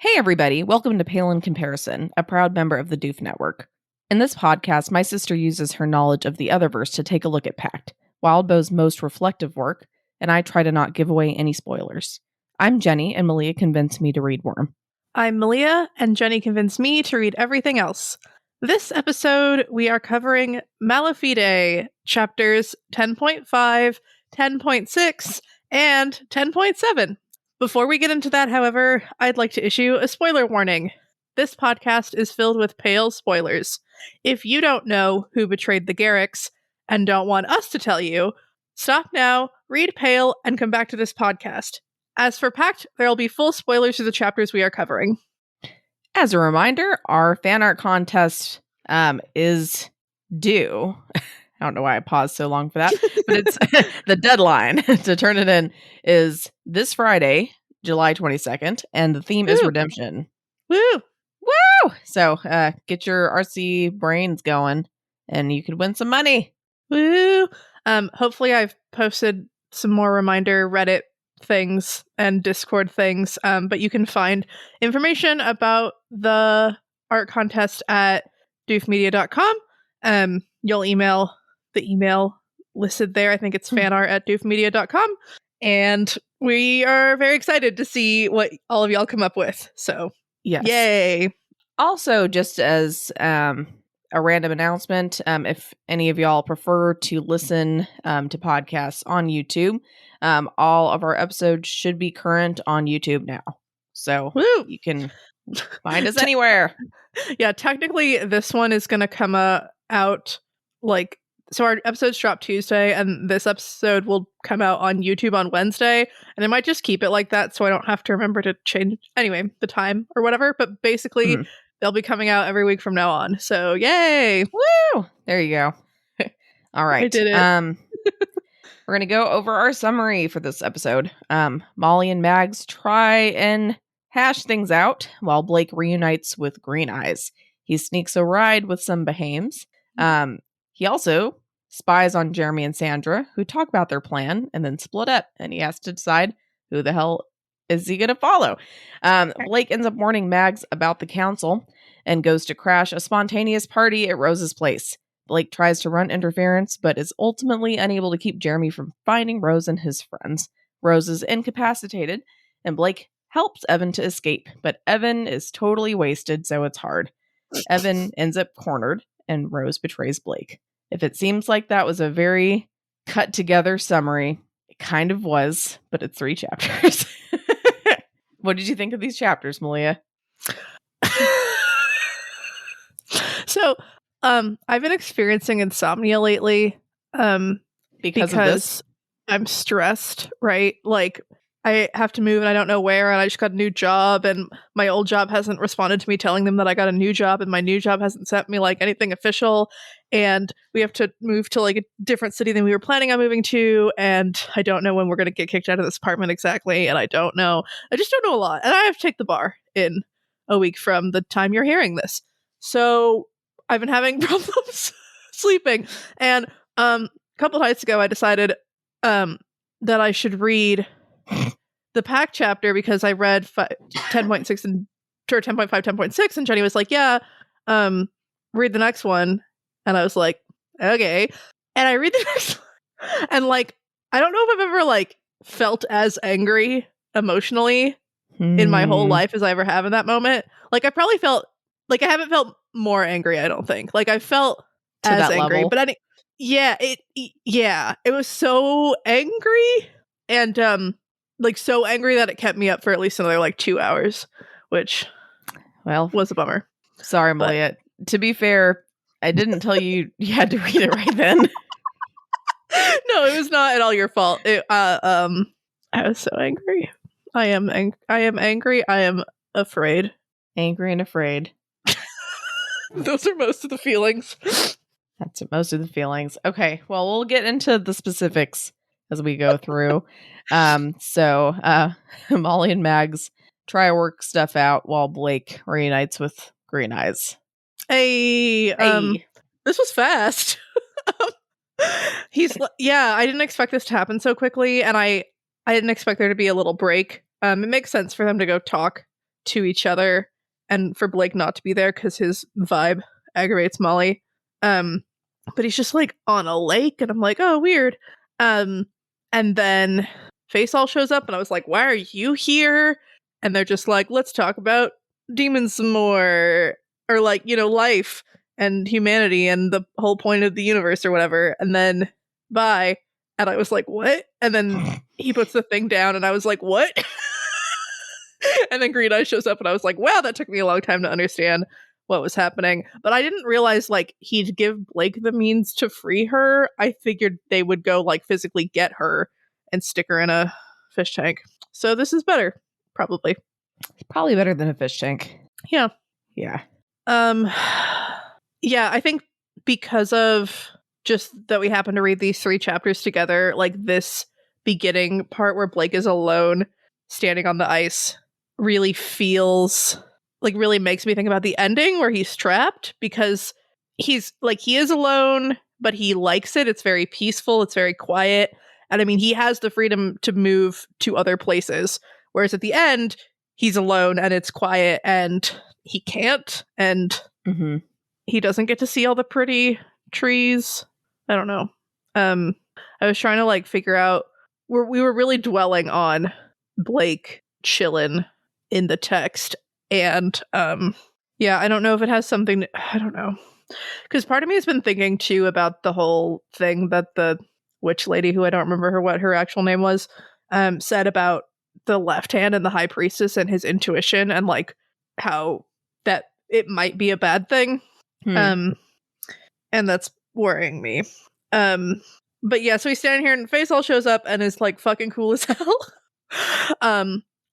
Hey everybody, welcome to Pale in Comparison, a proud member of the Doof Network. In this podcast, my sister uses her knowledge of the Otherverse to take a look at Pact, Wildbow's most reflective work, and I try to not give away any spoilers. I'm Jenny, and Malia convinced me to read Worm. I'm Malia, and Jenny convinced me to read everything else. This episode, we are covering Mala Fide, chapters 10.5, 10.6, and 10.7. Before we get into that, however, I'd like to issue a spoiler warning. This podcast is filled with pale spoilers. If you don't know who betrayed the Garricks and don't want us to tell you, stop now, read Pale, and come back to this podcast. As for Pact, there will be full spoilers to the chapters we are covering. As a reminder, our fan art contest is due. I don't know why I paused so long for that, but it's the deadline to turn it in is this Friday, July 22nd, and the theme is redemption. Woo! Woo! So get your RC brains going, and you could win some money. Woo! Hopefully I've posted some more reminder Reddit things and Discord things, but you can find information about the art contest at doofmedia.com. You'll email the email listed there. I think it's fanart@doofmedia.com, and we are very excited to see what all of y'all come up with. So yes, yay! Also, just as a random announcement, if any of y'all prefer to listen to podcasts on YouTube, all of our episodes should be current on YouTube now. So Woo! You can find us anywhere. Yeah, technically this one is going to come out so our episodes drop Tuesday, and this episode will come out on YouTube on Wednesday, and I might just keep it like that so I don't have to remember to change, anyway, the time or whatever, but basically they'll be coming out every week from now on, so yay! Woo! There you go. All right. I did it. We're going to go over our summary for this episode. Molly and Mags try and hash things out while Blake reunites with Green Eyes. He sneaks a ride with some Bahames. He also spies on Jeremy and Sandra, who talk about their plan and then split up, and he has to decide who the hell is he going to follow. Blake ends up warning Mags about the council and goes to crash a spontaneous party at Rose's place. Blake tries to run interference, but is ultimately unable to keep Jeremy from finding Rose and his friends. Rose is incapacitated, and Blake helps Evan to escape, but Evan is totally wasted, so it's hard. Evan ends up cornered, and Rose betrays Blake. If it seems like that was a very cut-together summary, it kind of was, but it's 3 chapters. What did you think of these chapters, Malia? So, I've been experiencing insomnia lately, because I'm stressed, right? Like, I have to move and I don't know where, and I just got a new job, and my old job hasn't responded to me telling them that I got a new job, and my new job hasn't sent me like anything official, and we have to move to like a different city than we were planning on moving to, and I don't know when we're going to get kicked out of this apartment exactly, and I just don't know a lot, and I have to take the bar in a week from the time you're hearing this. So I've been having problems sleeping, and a couple nights ago I decided that I should read the Pact chapter because I read 10.6 and 10.5, 10.6, and Jenny was like, yeah, read the next one, and I was like, okay, and I read the next one, and like, I don't know if I've ever like felt as angry emotionally in my whole life as I ever have in that moment. Like, I probably felt like I haven't felt more angry, I don't think. Like, I felt to as that angry, level. but it was so angry, and like so angry that it kept me up for at least another like 2 hours, which was a bummer. Sorry, Malia. To be fair, I didn't tell you you had to read it right then. No, it was not at all your fault. I was so angry. I am angry. I am afraid. Angry and afraid. Those are most of the feelings. That's most of the feelings. Okay, well, we'll get into the specifics as we go through. So Molly and Mags try to work stuff out while Blake reunites with Green Eyes. This was fast. I didn't expect this to happen so quickly, and I didn't expect there to be a little break. It makes sense for them to go talk to each other, and for Blake not to be there because his vibe aggravates Molly. But he's just like on a lake, and I'm like, oh, weird. And then Faisal shows up, and I was like, why are you here? And they're just like, let's talk about demons some more, or like, life and humanity and the whole point of the universe or whatever. And then bye. And I was like, what? And then he puts the thing down, and I was like, what? And then Green Eye shows up, and I was like, wow, that took me a long time to understand what was happening. But I didn't realize like he'd give Blake the means to free her. I figured they would go like physically get her and stick her in a fish tank. So this is better, probably. Probably better than a fish tank. Yeah. Yeah. Yeah, I think because of just that we happen to read these 3 chapters together, like this beginning part where Blake is alone standing on the ice really makes me think about the ending where he's trapped, because he's like, he is alone, but he likes it. It's very peaceful. It's very quiet. And I mean, he has the freedom to move to other places. Whereas at the end, he's alone and it's quiet and he can't. And he doesn't get to see all the pretty trees. I don't know. I was trying to like figure out where we were really dwelling on Blake chillin' in the text. And yeah, I don't know if it has something I don't know. Because part of me has been thinking too about the whole thing that the witch lady, who I don't remember what her actual name was, said about the left hand and the high priestess and his intuition, and like how that it might be a bad thing. And that's worrying me. But yeah, so he's standing here and Faisal shows up and is like fucking cool as hell.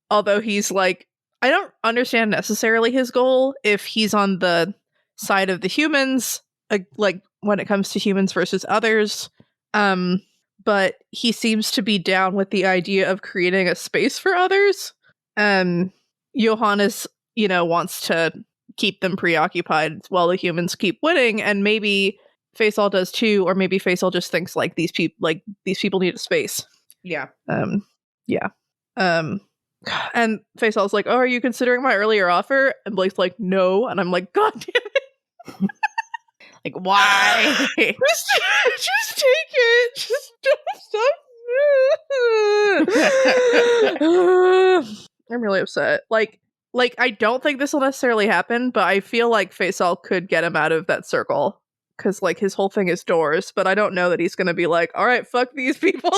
Although he's like, I don't understand necessarily his goal if he's on the side of the humans, like when it comes to humans versus others. But he seems to be down with the idea of creating a space for others. Johannes, wants to keep them preoccupied while the humans keep winning, and maybe Faisal does too, or maybe Faisal just thinks like these people need a space. Yeah. Yeah. And Faisal's like, oh, are you considering my earlier offer? And Blake's like, no. And I'm like, God damn it. Like, why? just take it. Just stop. I'm really upset. Like I don't think this will necessarily happen, but I feel like Faisal could get him out of that circle. Because like his whole thing is doors, but I don't know that he's gonna be like, all right, fuck these people.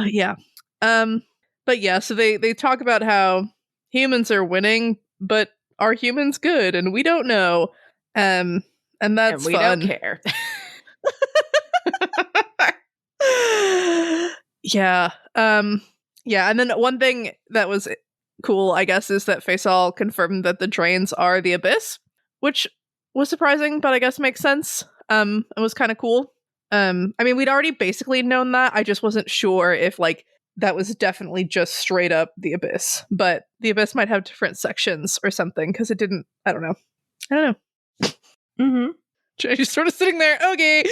Yeah. But yeah, so they talk about how humans are winning, but are humans good? And we don't know. And that's we fun. don't care. Yeah. Yeah, and then one thing that was cool, I guess, is that Faisal confirmed that the drains are the abyss, which was surprising, but I guess makes sense. It was kind of cool. I mean, we'd already basically known that. I just wasn't sure if like that was definitely just straight up the abyss, but the abyss might have different sections or something, because it didn't. I don't know. Just sort of sitting there. Okay.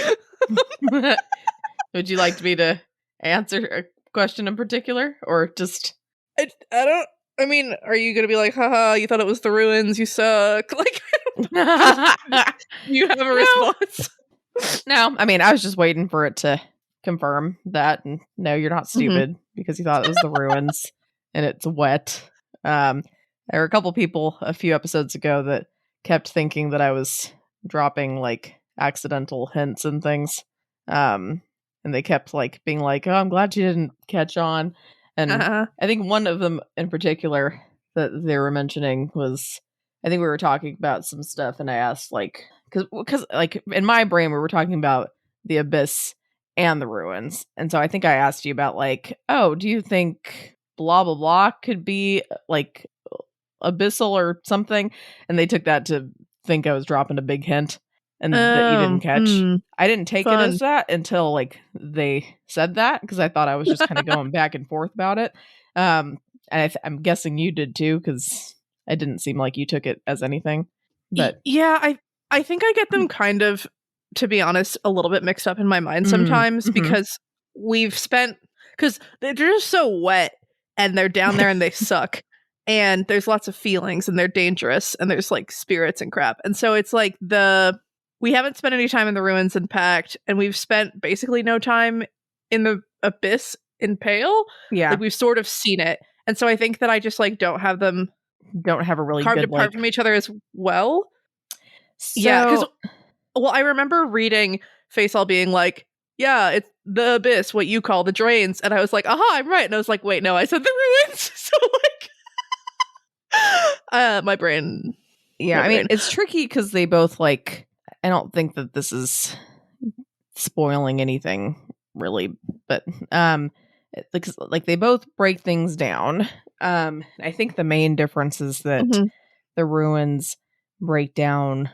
Would you like me to answer a question in particular, or just? I don't. I mean, are you gonna be like, haha, you thought it was the ruins, you suck? Like, you have a response? No, I mean, I was just waiting for it to confirm that. And no, you're not stupid, because you thought it was the ruins and it's wet. There were a couple people a few episodes ago that kept thinking that I was dropping like accidental hints and things. And they kept like being like, oh, I'm glad you didn't catch on. And I think one of them in particular that they were mentioning was, I think we were talking about some stuff, and I asked like, because like in my brain we were talking about the abyss and the ruins, and so I think I asked you about like, oh, do you think blah blah blah could be like abyssal or something? And they took that to think I was dropping a big hint, and that you didn't catch. I didn't take it as that until like they said that, because I thought I was just kind of going back and forth about it. And I'm guessing you did too, because it didn't seem like you took it as anything. But yeah, I think I get them kind of, to be honest, a little bit mixed up in my mind sometimes, because we've spent because they're just so wet and they're down there and they suck. And there's lots of feelings and they're dangerous and there's like spirits and crap. And so it's like we haven't spent any time in the ruins in Pact, and we've spent basically no time in the abyss in Pale. Yeah. Like we've sort of seen it. And so I think that I just like don't have them a really carved good apart from each other as well. So, Yeah, because I remember reading Faisal being like, yeah, it's the abyss, what you call the drains. And I was like, aha, I'm right. And I was like, wait, no, I said the ruins. So like my brain. Yeah, I mean, it's tricky because they both like, I don't think that this is spoiling anything really, but like they both break things down. I think the main difference is that the ruins break down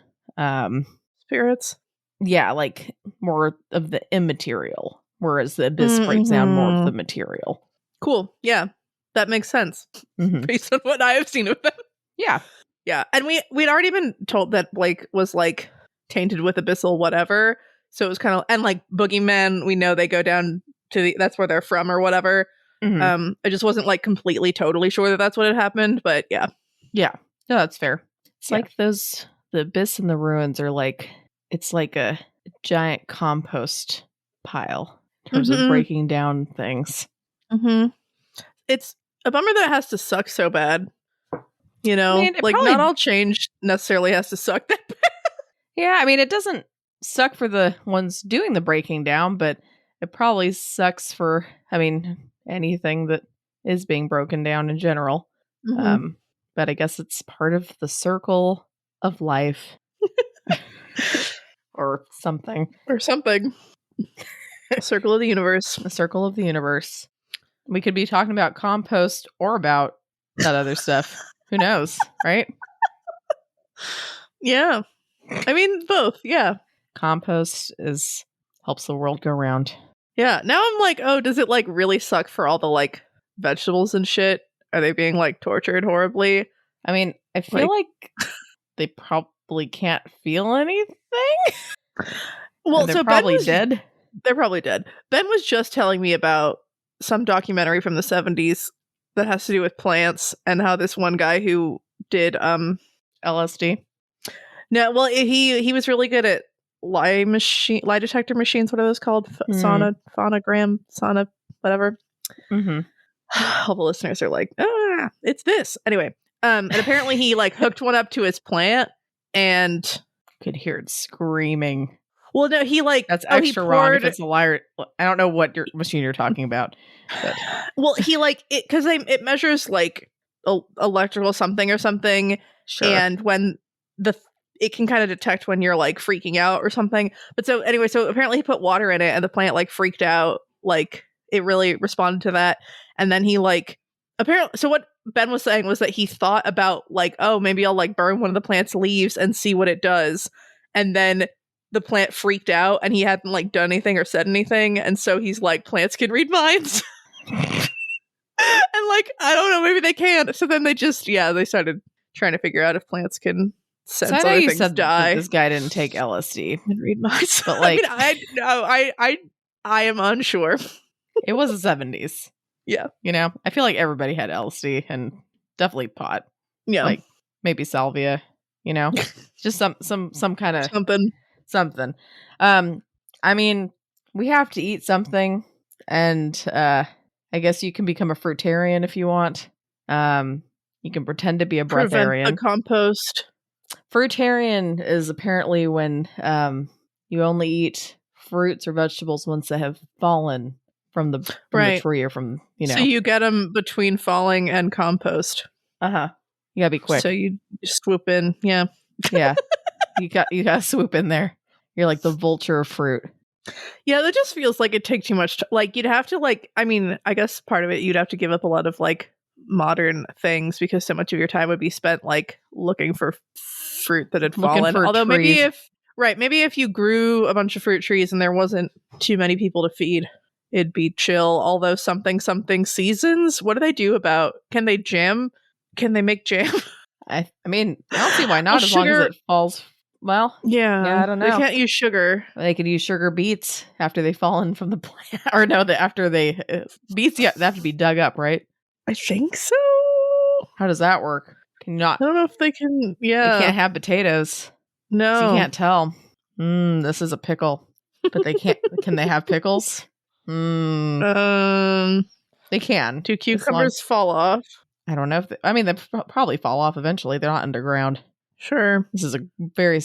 spirits. Yeah, like more of the immaterial, whereas the abyss breaks down more of the material. Cool. Yeah, that makes sense based on what I have seen of them. Yeah. Yeah. And we'd already been told that Blake was like tainted with abyssal whatever. So it was kind of, and like boogeymen, we know they go down to that's where they're from or whatever. I just wasn't like completely totally sure that that's what had happened, but yeah. Yeah. No, that's fair. It's like the abyss and the ruins are like, it's like a giant compost pile in terms of breaking down things. It's a bummer that it has to suck so bad. You know, I mean, like not all change necessarily has to suck that bad. Yeah, I mean, it doesn't suck for the ones doing the breaking down, but it probably sucks for, I mean, anything that is being broken down in general. But I guess it's part of the circle of life. Or something. Circle of the universe. The circle of the universe. We could be talking about compost or about that other stuff. Who knows, right? Yeah. I mean, both. Yeah. Compost helps the world go round. Yeah. Now I'm like, oh, does it like really suck for all the like vegetables and shit? Are they being like tortured horribly? I mean, I feel like they probably can't feel anything. Well, they're so probably dead. They're probably dead. Ben was just telling me about some documentary from the 70s that has to do with plants and how this one guy who did LSD. No, well, he was really good at lie detector machines. What are those called? Phonogram, whatever. All the listeners are like, it's this. Anyway, and apparently he like hooked one up to his plant and could hear it screaming. Well, no, he like that's extra wrong if it's a liar. I don't know what machine you're talking about. But. Well, he like it because it measures like electrical something or something, and when it can kind of detect when you're like freaking out or something. But so anyway, so apparently he put water in it, and the plant like freaked out. Like it really responded to that, and then he like apparently. So what Ben was saying was that he thought about like, oh, maybe I'll like burn one of the plant's leaves and see what it does, and then the plant freaked out and he hadn't like done anything or said anything, and so he's like, plants can read minds. And like, I don't know, maybe they can. So then they started trying to figure out if plants can sense other things die. This guy didn't take LSD and read minds. But like, I am unsure. It was the 70s. Yeah. You know, I feel like everybody had LSD and definitely pot. Yeah. Like maybe salvia, you know, just some kind of something. I mean, we have to eat something, and I guess you can become a fruitarian if you want. You can pretend to be a breatharian. Prevent the compost. Fruitarian is apparently when you only eat fruits or vegetables once they have fallen from the tree or from, you know. So you get them between falling and compost. You gotta be quick. So you swoop in. Yeah. Yeah. You gotta swoop in there. You're like the vulture of fruit. Yeah, that just feels like it takes too much. Like you'd have to like, I mean, I guess part of it you'd have to give up a lot of like modern things because so much of your time would be spent like looking for fruit that had fallen. Although trees. maybe if you grew a bunch of fruit trees and there wasn't too many people to feed, it'd be chill. Although something seasons, what do they do about? Can they jam? Can they make jam? I mean, I don't see why not. As long as it falls Well, Yeah, I don't they know. can't use sugar. They could use sugar beets after they've fallen from the plant. Or no, after they... beets, yeah, they have to be dug up, right? I think so. How does that work? Can you not... I don't know if they can. They Yeah. can't have potatoes. No. So you can't tell. This is a pickle. But they can't... Can they have pickles? They can. Do cucumbers fall off? I don't know if... they probably fall off eventually. They're not underground. Sure. This is a very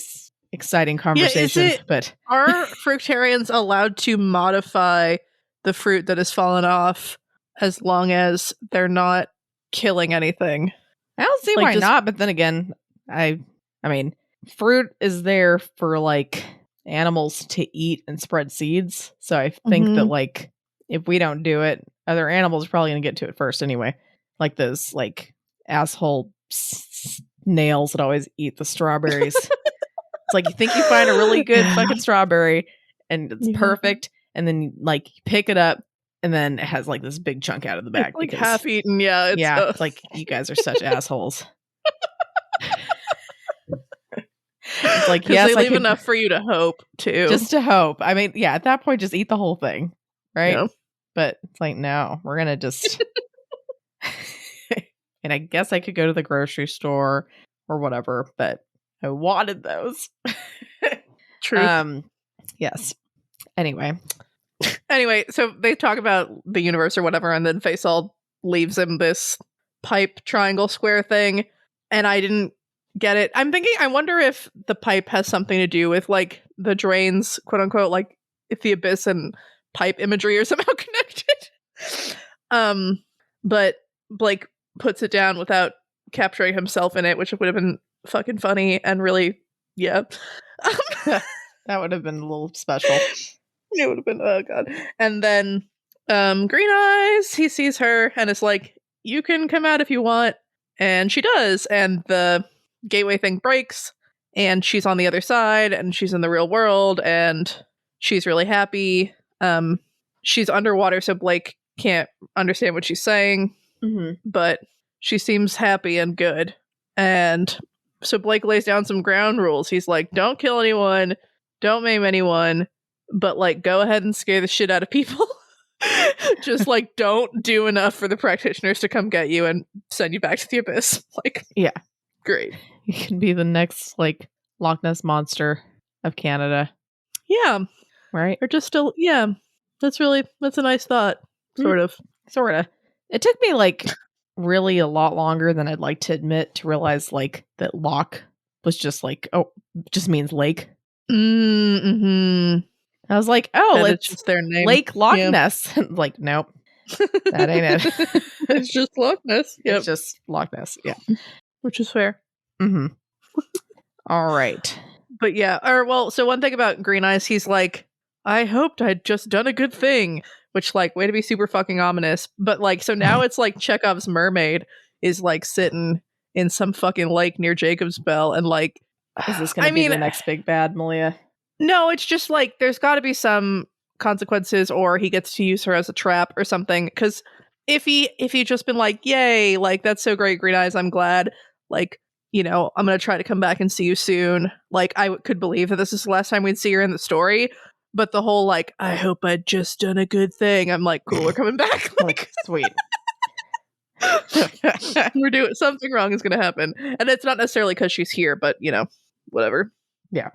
exciting conversation. But are fruitarians allowed to modify the fruit that has fallen off as long as they're not killing anything? I don't see why not. But then again, I mean, fruit is there for like animals to eat and spread seeds. So I think that like if we don't do it, other animals are probably going to get to it first anyway. Like those like asshole snails that always eat the strawberries. It's like you think you find a really good fucking strawberry and it's perfect, and then like you pick it up and then it has like this big chunk out of the back. It's like half eaten, yeah. It's like you guys are such assholes. It's like, yes, they leave enough for you to hope too. Just to hope. I mean, yeah, at that point just eat the whole thing. Right? Yeah. But it's like, no, we're gonna just and I guess I could go to the grocery store or whatever, but I wanted those. True. Yes. Anyway, so they talk about the universe or whatever, and then Faisal leaves him this pipe triangle square thing, and I didn't get it. I'm thinking, I wonder if the pipe has something to do with like the drains, quote unquote, like if the abyss and pipe imagery are somehow connected. But Blake puts it down without capturing himself in it, which would have been fucking funny and really, yeah. That would have been a little special. It would have been, oh god. And then Green Eyes, he sees her and is like, you can come out if you want. And she does. And the gateway thing breaks and she's on the other side and she's in the real world and she's really happy. She's underwater, so Blake can't understand what she's saying, but she seems happy and good. And so Blake lays down some ground rules. He's like, don't kill anyone, don't maim anyone, but like go ahead and scare the shit out of people. Just like don't do enough for the practitioners to come get you and send you back to the abyss. Like, yeah, great. You can be the next like Loch Ness monster of Canada. Yeah. Right? Or just still, yeah. That's a nice thought. Sort of. It took me like really a lot longer than I'd like to admit to realize like that Loch was just like, just means lake. I was like, it's just their name. Lake Loch Ness. Like, nope. That ain't it. It's just Loch Ness. Yep. It's just Loch Ness. Yeah. Which is fair. All right. But yeah, so one thing about Green Eyes, he's like, I hoped I'd just done a good thing, which like, way to be super fucking ominous. But like, so now it's like Chekhov's Mermaid is like sitting in some fucking lake near Jacob's Bell and like, is this going to be the next big bad, Malia? No, it's just like, there's got to be some consequences or he gets to use her as a trap or something. Because if he just been like, yay, like, that's so great, Green Eyes, I'm glad, like, you know, I'm going to try to come back and see you soon. Like, I could believe that this is the last time we'd see her in the story. But the whole, like, I hope I'd just done a good thing. I'm like, cool, we're coming back. Like, sweet. We're doing something wrong is going to happen. And it's not necessarily because she's here, but, you know, whatever. Yeah.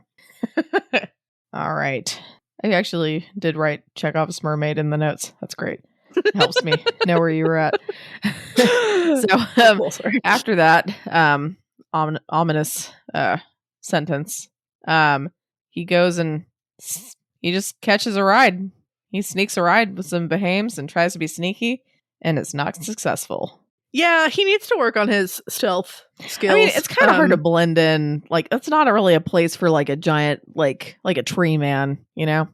All right. I actually did write Chekhov's Mermaid in the notes. That's great. It helps me know where you were at. So after that, ominous sentence, he goes and he just catches a ride. He sneaks a ride with some behames and tries to be sneaky, and it's not successful. Yeah, he needs to work on his stealth skills. I mean, it's kind of hard to blend in. Like, that's not really a place for like a giant, like a tree man, you know?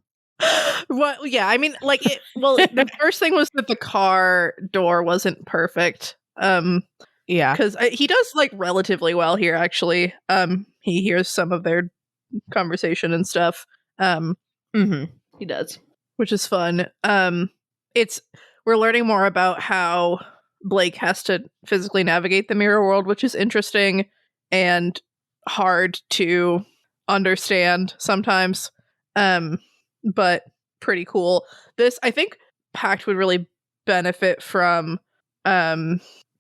Well, yeah, I mean, like, the first thing was that the car door wasn't perfect. Yeah, because he does like relatively well here. Actually, he hears some of their conversation and stuff. He does, which is fun. We're learning more about how Blake has to physically navigate the mirror world, which is interesting and hard to understand sometimes. But pretty cool. This, I think Pact would really benefit from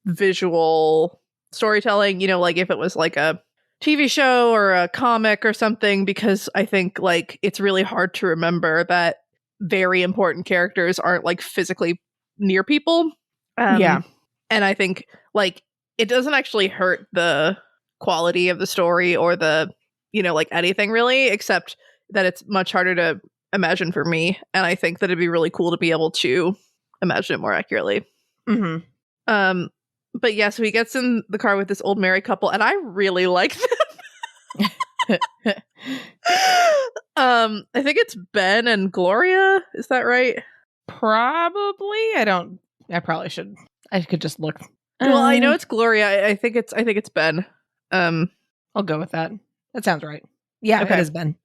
visual storytelling, you know, like if it was like a TV show or a comic or something, because I think like it's really hard to remember that very important characters aren't like physically near people. Yeah. And I think like it doesn't actually hurt the quality of the story or the, you know, like anything really, except that it's much harder to imagine for me. And I think that it'd be really cool to be able to imagine it more accurately. Mm-hmm. But yeah, so he gets in the car with this old married couple, and I really like them. I think it's Ben and Gloria. Is that right? Probably. I probably should. I could just look. Well, I know it's Gloria. I think it's Ben. I'll go with that. That sounds right. Yeah, Okay. it is Ben.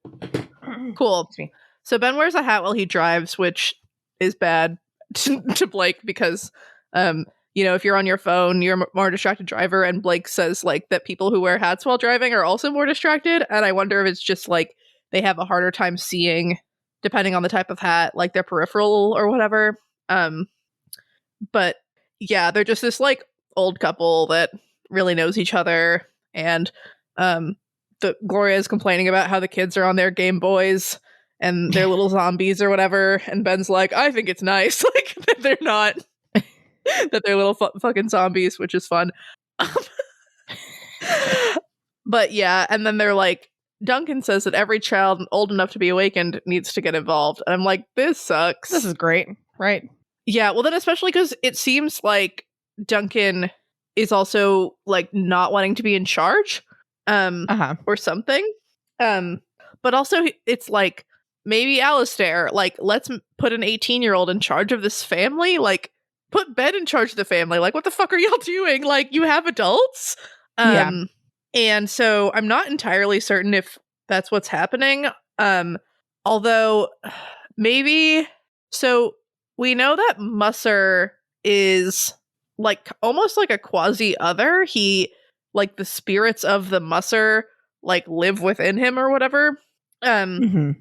Cool. Excuse me. So Ben wears a hat while he drives, which is bad to Blake because, you know, if you're on your phone, you're a more distracted driver. And Blake says like that people who wear hats while driving are also more distracted. And I wonder if it's just like they have a harder time seeing, depending on the type of hat, like their peripheral or whatever. But yeah, they're just this like old couple that really knows each other. And the Gloria is complaining about how the kids are on their Game Boys and they're little zombies or whatever. And Ben's like, I think it's nice, like that they're not, that they're little fucking zombies, which is fun. But yeah, and then they're like, Duncan says that every child old enough to be awakened needs to get involved. And I'm like, this sucks. This is great, right? Yeah, well then especially because it seems like Duncan is also like not wanting to be in charge. Or something. But also it's like maybe Alistair, like let's put an 18-year-old in charge of this family, like put Ben in charge of the family. Like what the fuck are y'all doing? Like you have adults. Yeah. And so I'm not entirely certain if that's what's happening. Although maybe, so we know that Musser is like almost like a quasi other. He, like the spirits of the Musser like live within him or whatever. And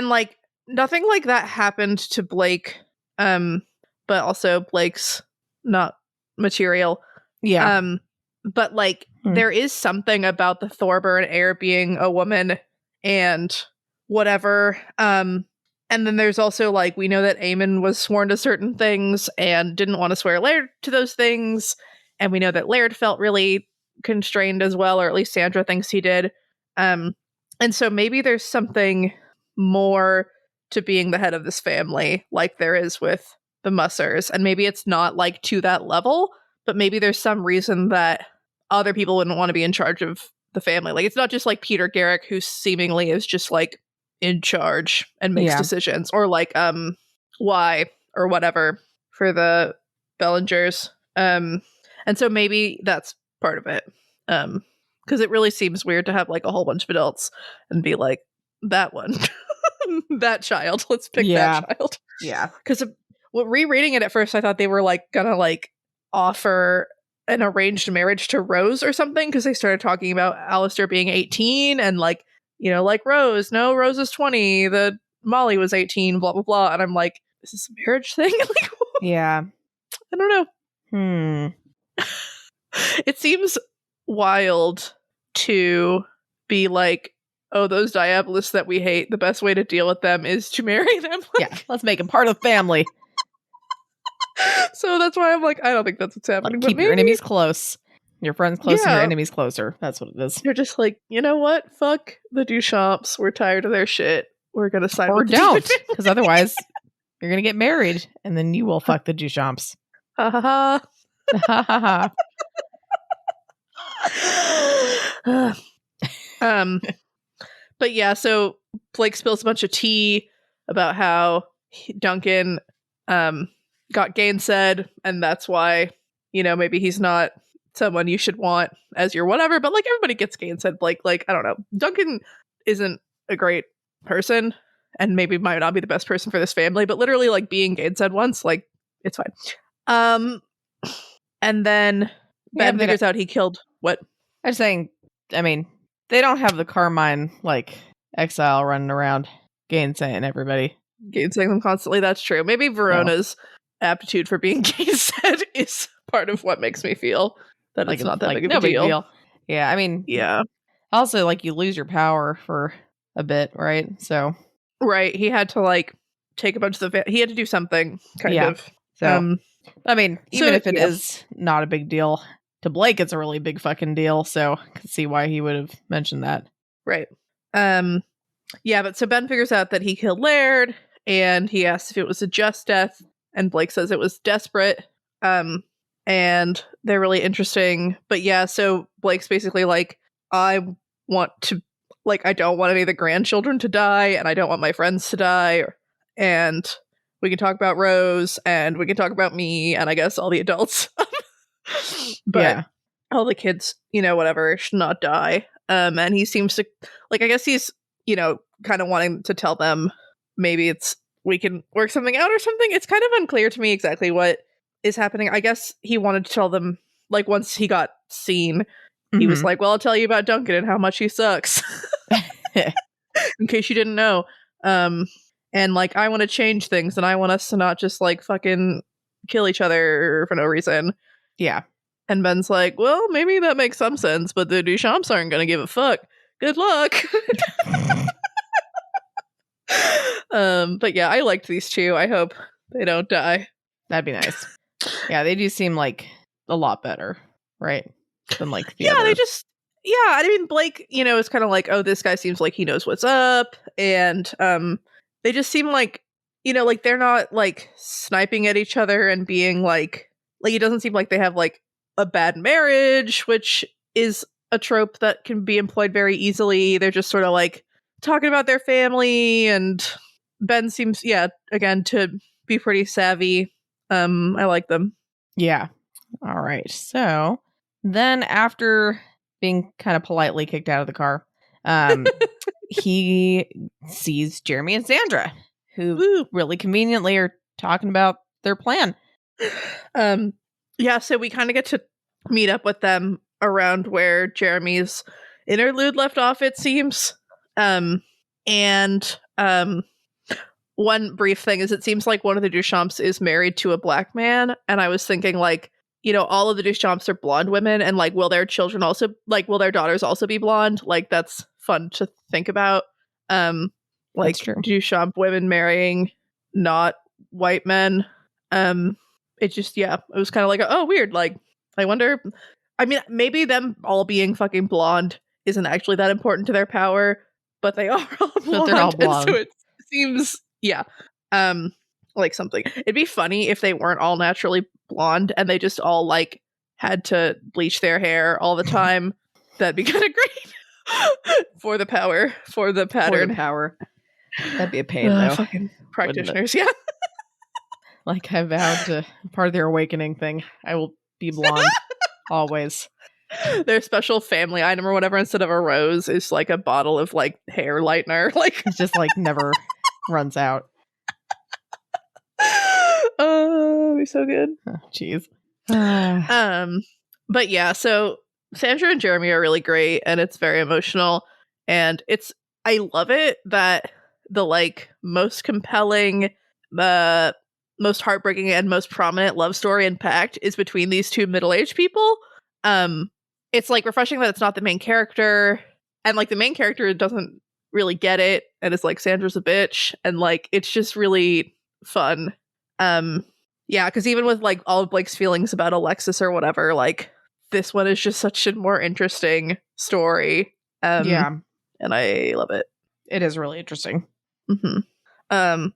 like nothing like that happened to Blake. But also Blake's not material. Yeah. But like there is something about the Thorburn heir being a woman and whatever. And then there's also like we know that Eamon was sworn to certain things and didn't want to swear Laird to those things. And we know that Laird felt really constrained as well, or at least Sandra thinks he did. And so maybe there's something more to being the head of this family, like there is with the Mussers. And maybe it's not like to that level, but maybe there's some reason that other people wouldn't want to be in charge of the family. Like it's not just like Peter Garrick, who seemingly is just like in charge and makes decisions, or like Y or whatever for the Bellingers. And so maybe that's part of it. Because it really seems weird to have like a whole bunch of adults and be like, that one, that child, let's pick that child. Yeah. Because rereading it at first, I thought they were like gonna like offer an arranged marriage to Rose or something, because they started talking about Alistair being 18 and like, you know, like Rose is 20, the Molly was 18, blah blah blah. And I'm like, is this a marriage thing? Like, yeah. I don't know. It seems wild to be like, oh, those Diabolists that we hate, the best way to deal with them is to marry them. Yeah, let's make them part of the family. So that's why I'm like, I don't think that's what's happening. Keep your enemies close. Your friends close and your enemies closer. That's what it is. They're just like, you know what? Fuck the Duchamps. We're tired of their shit. We're going to side or with don't, because otherwise you're going to get married and then you will fuck the Duchamps. Ha ha ha. Ha ha ha. But yeah, so Blake spills a bunch of tea about how Duncan got gainsaid, and that's why, you know, maybe he's not someone you should want as your whatever, but like everybody gets gainsaid. Blake, like, I don't know, Duncan isn't a great person and maybe might not be the best person for this family, but literally like being gainsaid once, like it's fine. And then Ben figures out he killed what? I'm saying, I mean, They don't have the Carmine, like, exile running around gainsaying everybody. Gainsaying them constantly, that's true. Maybe Verona's aptitude for being gainsaid is part of what makes me feel that Like, it's not that like, big of no a big deal. deal. Yeah, I mean, Yeah. also, like, you lose your power for a bit, right? So, Right. He had to, like, take a bunch of he had to do something, kind Yeah. of. so, I mean, even so, if it yeah. is not a big deal, to Blake, it's a really big fucking deal. So, I can see why he would have mentioned that. Right. Yeah, but so Ben figures out that he killed Laird, and he asks if it was a just death, and Blake says it was desperate. And they're really interesting. But yeah, so Blake's basically like, I want to, like, I don't want any of the grandchildren to die, and I don't want my friends to die. And we can talk about Rose, and we can talk about me, and I guess all the adults. But Yeah. all the kids, whatever, should not die. And he seems to, like, I guess he's, kind of wanting to tell them maybe we can work something out or something. It's kind of unclear to me exactly what is happening. I guess he wanted to tell them, like, once he got seen, he was like, well, I'll tell you about Duncan and how much he sucks. In case you didn't know. And, like, I want to change things, and I want us to not just, like, fucking kill each other for no reason. Yeah. And Ben's like, well, maybe that makes some sense, but the Duchamps aren't going to give a fuck. Good luck. But yeah, I liked these two. I hope they don't die. That'd be nice. Yeah, they do seem like a lot better, right? Than like the Yeah, other. I mean, Blake, is kind of like, oh, this guy seems like he knows what's up. And they just seem like, like they're not like sniping at each other and being like it doesn't seem like they have like a bad marriage, which is a trope that can be employed very easily. They're just sort of like talking about their family, and Ben seems, again, to be pretty savvy. I like them. Yeah. All right. So then after being kind of politely kicked out of the car, he sees Jeremy and Sandra, who really conveniently are talking about their plan. Yeah, so we kind of get to meet up with them around where Jeremy's interlude left off, it seems. One brief thing is, it seems like one of the Duchamps is married to a black man, and I was thinking, like, all of the Duchamps are blonde women, and like, will their children also, like, will their daughters also be blonde? Like, that's fun to think about. Like, Duchamp women marrying not white men. It just, it was kind of like, oh, weird. Like, I wonder, I mean, maybe them all being fucking blonde isn't actually that important to their power, but they are all blonde. But they're all blonde. So it seems, like something. It'd be funny if they weren't all naturally blonde and they just all, like, had to bleach their hair all the time. That'd be kind of great. For the power, for the pattern. For the power. That'd be a pain, though. Fucking practitioners, yeah. Like, I vowed to, part of their awakening thing, I will be blonde. Always. Their special family item or whatever, instead of a rose, is like a bottle of, like, hair lightener. Like, it's just, like, never runs out. Oh, it'd be so good. Jeez. But yeah, so Sandra and Jeremy are really great, and it's very emotional, and I love it that the, like, most compelling, the most heartbreaking, and most prominent love story in Pact is between these two middle-aged people. It's, like, refreshing that it's not the main character, and, like, the main character doesn't really get it, and it's like, Sandra's a bitch, and, like, it's just really fun. Yeah, because even with, like, all of Blake's feelings about Alexis or whatever, like, this one is just such a more interesting story. Yeah. And I love it. It is really interesting. Mm-hmm.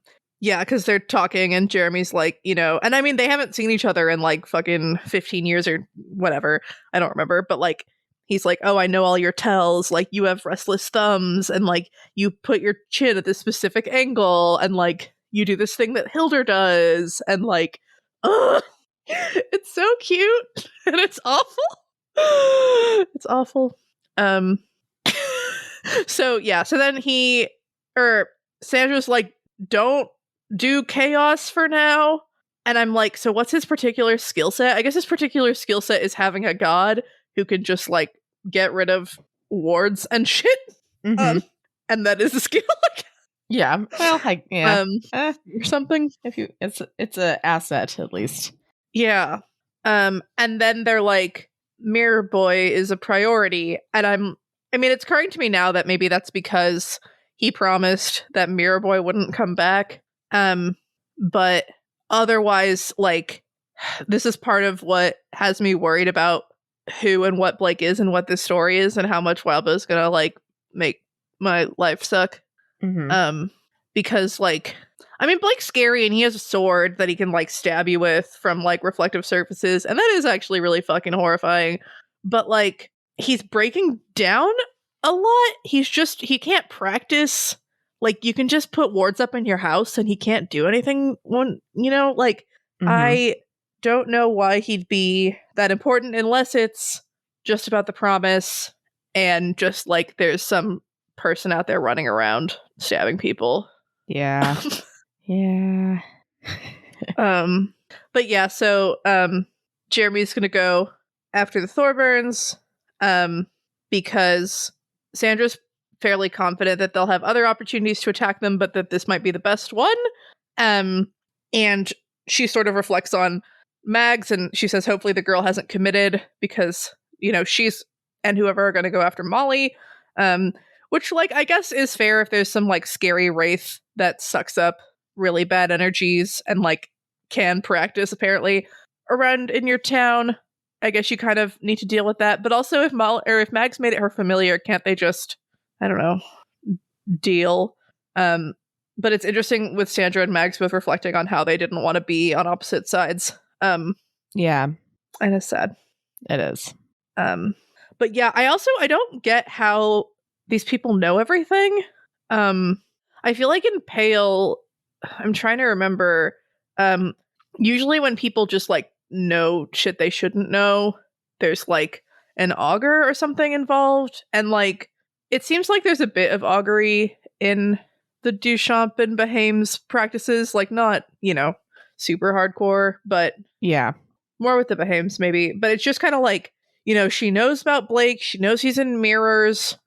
Yeah, because they're talking and Jeremy's like, and I mean, they haven't seen each other in like fucking 15 years or whatever. I don't remember. But like, he's like, oh, I know all your tells. Like, you have restless thumbs, and like, you put your chin at this specific angle, and like, you do this thing that Hilder does. And like, it's so cute. And it's awful. It's awful. So yeah, so then Sandra's like, don't do chaos for now. And I'm like, so what's his particular skill set? I guess his particular skill set is having a god who can just like get rid of wards and shit. Mhm. And that is a skill. Yeah. Well, Or something. if you, it's a asset at least. Yeah. And then they're like, Mirror Boy is a priority. And I mean, it's occurring to me now that maybe that's because he promised that Mirror Boy wouldn't come back. But otherwise, like, this is part of what has me worried about who and what Blake is and what this story is and how much Wildbow's gonna, like, make my life suck. Mhm. Because, like, I mean, Blake's scary and he has a sword that he can, like, stab you with from, like, reflective surfaces, and that is actually really fucking horrifying. But, like, he's breaking down a lot. He can't practice. Like, you can just put wards up in your house and he can't do anything when, like, Mhm. I don't know why he'd be that important unless it's just about the promise and just, like, there's some person out there running around stabbing people. Yeah. Yeah. But yeah, so Jeremy's gonna go after the Thorburns, because Sandra's fairly confident that they'll have other opportunities to attack them, but that this might be the best one. And she sort of reflects on Mags, and she says hopefully the girl hasn't committed because, she's and whoever are gonna go after Molly. Which, like, I guess is fair if there's some, like, scary wraith that sucks up really bad energies and, like, can practice apparently around in your town. I guess you kind of need to deal with that. But also, if Mags made it her familiar, can't they just, I don't know, deal? But it's interesting with Sandra and Mags both reflecting on how they didn't want to be on opposite sides. Yeah. And it's sad. It is. But yeah, I don't get how these people know everything. I feel like in Pale, I'm trying to remember, usually when people just, like, know shit they shouldn't know, there's, like, an augur or something involved, and, like, it seems like there's a bit of augury in the Duchamp and Behaim's practices, like, not, super hardcore, but Yeah. more with the Behaims maybe, but it's just kind of like, she knows about Blake, she knows he's in mirrors,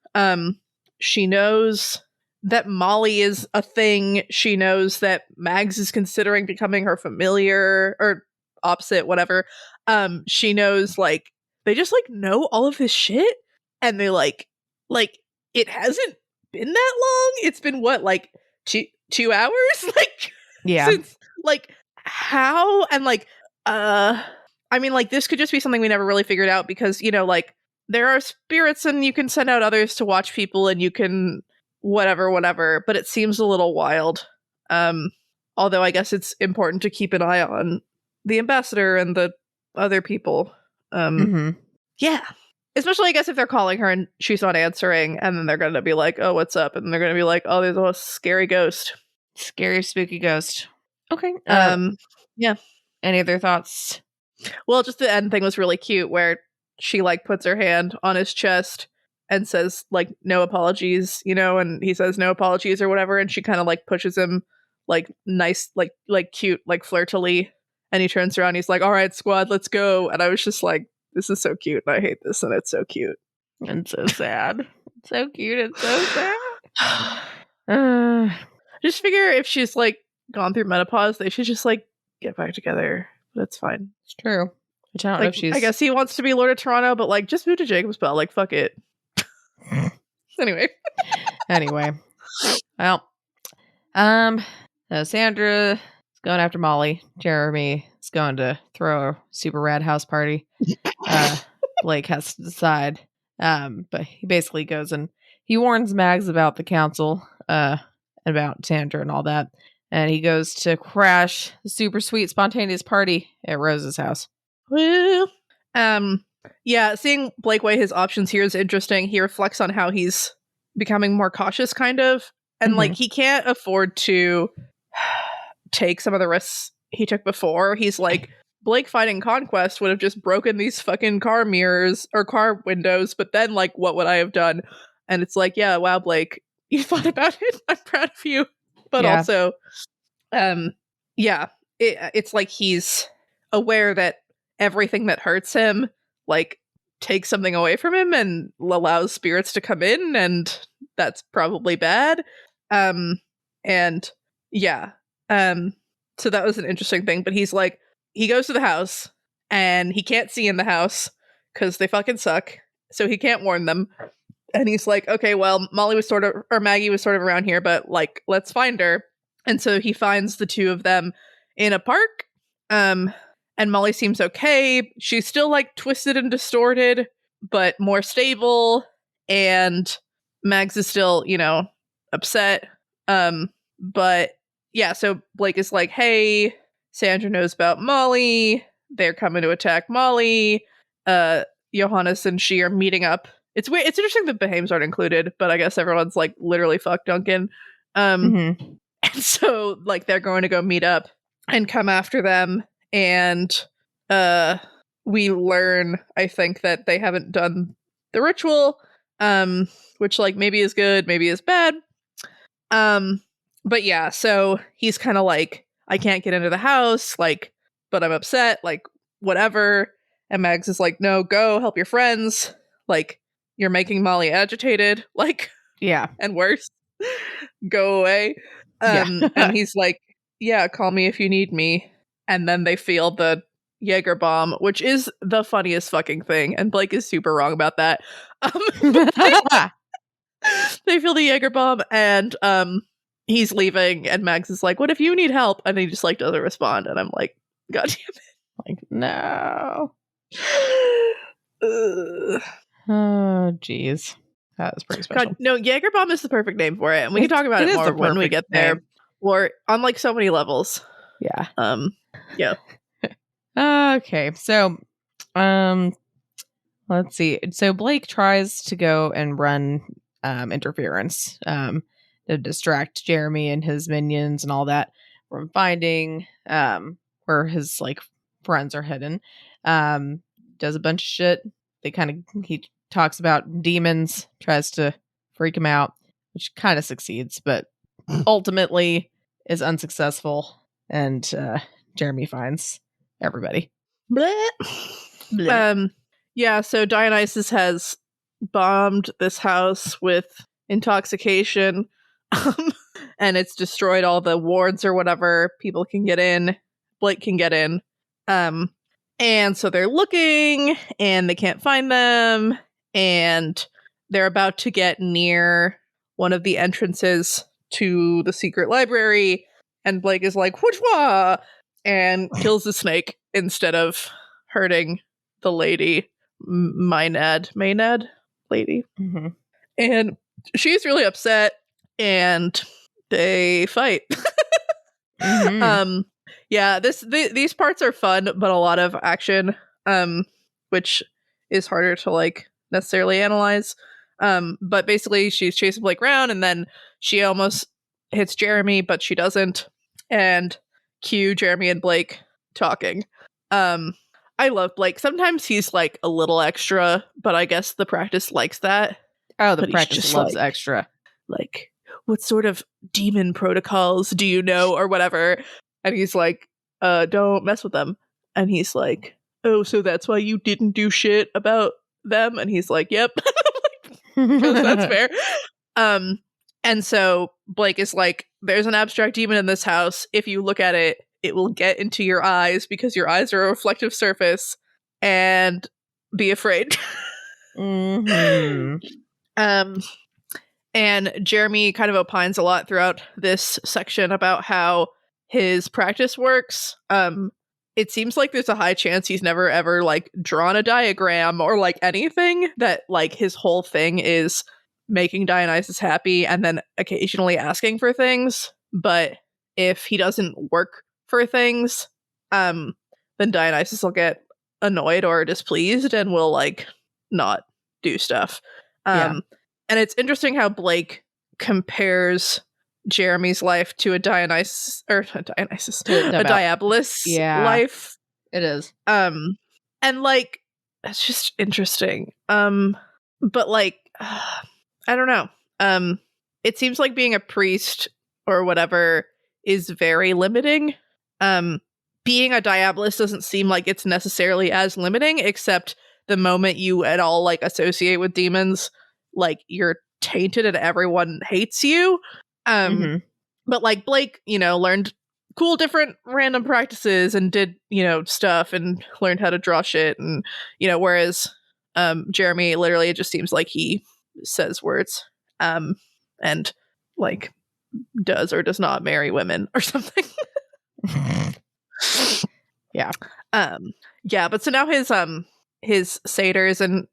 she knows that Molly is a thing, she knows that Mags is considering becoming her familiar, or opposite, whatever. She knows, like, they just, like, know all of this shit, and they, like, it hasn't been that long. It's been, what, like, 2 hours? Like, Yeah. since, like, how? And, like, I mean, like, this could just be something we never really figured out because, like, there are spirits and you can send out others to watch people and you can whatever, but it seems a little wild. Although I guess it's important to keep an eye on the ambassador and the other people. Mhm. Yeah. Especially, I guess, if they're calling her and she's not answering, and then they're going to be like, oh, what's up? And they're going to be like, oh, there's a scary ghost. Scary, spooky ghost. Okay. Yeah. Any other thoughts? Well, just the end thing was really cute where she, like, puts her hand on his chest and says, like, no apologies, and he says no apologies or whatever, and she kind of, like, pushes him, like, nice, like cute, like, flirtily, and he turns around, he's like, all right, squad, let's go. And I was just like, this is so cute, and I hate this, and it's so cute. And so sad. So cute and so sad. Just figure if she's, like, gone through menopause, they should just, like, get back together. That's fine. It's true. I don't know Like, if she's... I guess he wants to be Lord of Toronto, but, like, just move to Jacobspel. Like, fuck it. Anyway. Well, Sandra is going after Molly. Jeremy is going to throw a super rad house party. Blake has to decide. But he basically goes and he warns Mags about the council, about Sandra and all that. And he goes to crash the super sweet spontaneous party at Rose's house. Well, yeah, seeing Blake weigh his options here is interesting. He reflects on how he's becoming more cautious, kind of. And, like, he can't afford to take some of the risks he took before. He's like, Blake fighting Conquest would have just broken these fucking car mirrors or car windows, but then, like, what would I have done? And it's like, yeah, wow, Blake, you thought about it. I'm proud of you. But also, yeah, it's like he's aware that everything that hurts him, like, takes something away from him and allows spirits to come in, and that's probably bad. And yeah. So that was an interesting thing, but he's like, he goes to the house and he can't see in the house because they fucking suck. So he can't warn them. And he's like, okay, well, Maggie was sort of around here, but like, let's find her. And so he finds the two of them in a park. And Molly seems okay. She's still like twisted and distorted, but more stable. And Mags is still, upset. But yeah, so Blake is like, hey, Sandra knows about Molly. They're coming to attack Molly. Johannes and she are meeting up. It's weird. It's interesting that Behames aren't included, but I guess everyone's like literally fuck Duncan. And so like they're going to go meet up and come after them. And we learn, I think, that they haven't done the ritual, which like maybe is good, maybe is bad. But yeah, so he's kind of like, I can't get into the house, like, but I'm upset, like, whatever. And Mags is like, no, go help your friends. Like, you're making Molly agitated, like, yeah, and worse. Go away. And he's like, yeah, call me if you need me. And then they feel the Jaegerbomb, which is the funniest fucking thing. And Blake is super wrong about that. They feel the Jaegerbomb, and he's leaving, and Mags is like, what if you need help? And he just like doesn't respond, and I'm like, god damn it. Like, no. Oh, jeez. That was pretty special. God, no, Jaegerbomb is the perfect name for it, and we can talk about it more when we get there. Name. Or on like so many levels. Yeah. Yeah. Okay, so let's see. So Blake tries to go and run interference to distract Jeremy and his minions and all that from finding where his like friends are hidden. Does a bunch of shit. He talks about demons, tries to freak him out, which kind of succeeds, but ultimately is unsuccessful, and Jeremy finds everybody. Bleh. Bleh. Yeah, so Dionysus has bombed this house with intoxication, and it's destroyed all the wards or whatever. People can get in. Blake can get in. And so they're looking, and they can't find them, and they're about to get near one of the entrances to the secret library, and Blake is like, "Whoa!" and kills the snake instead of hurting the lady, Maynard lady. Mm-hmm. And she's really upset, and they fight. Mm-hmm. Yeah, these parts are fun, but a lot of action, which is harder to like necessarily analyze. But basically she's chasing Blake around, and then she almost hits Jeremy, but she doesn't. And cue Jeremy and Blake talking. I love Blake. Sometimes he's like a little extra, but I guess the practice likes that. Oh, the practice loves like, extra. Like, what sort of demon protocols do you know, or whatever? And he's like, don't mess with them. And he's like, oh, so that's why you didn't do shit about them? And he's like, yep. Because that's fair. And so Blake is like, there's an abstract demon in this house. If you look at it, it will get into your eyes because your eyes are a reflective surface, and be afraid. Mm-hmm. And Jeremy kind of opines a lot throughout this section about how his practice works. It seems like there's a high chance he's never ever like drawn a diagram or like anything, that like his whole thing is making Dionysus happy and then occasionally asking for things. But if he doesn't work for things, then Dionysus will get annoyed or displeased and will like not do stuff. And it's interesting how Blake compares Jeremy's life to a Dionysus, a Diabolus life. It is. And like, it's just interesting. But like, I don't know. It seems like being a priest or whatever is very limiting. Being a Diabolus doesn't seem like it's necessarily as limiting, except the moment you at all like associate with demons, like you're tainted and everyone hates you. Mm-hmm. But like Blake, learned cool different random practices and did, stuff and learned how to draw shit. And, whereas Jeremy literally, it just seems like he says words and like does or does not marry women or something. Yeah. Yeah, but so now his satyrs and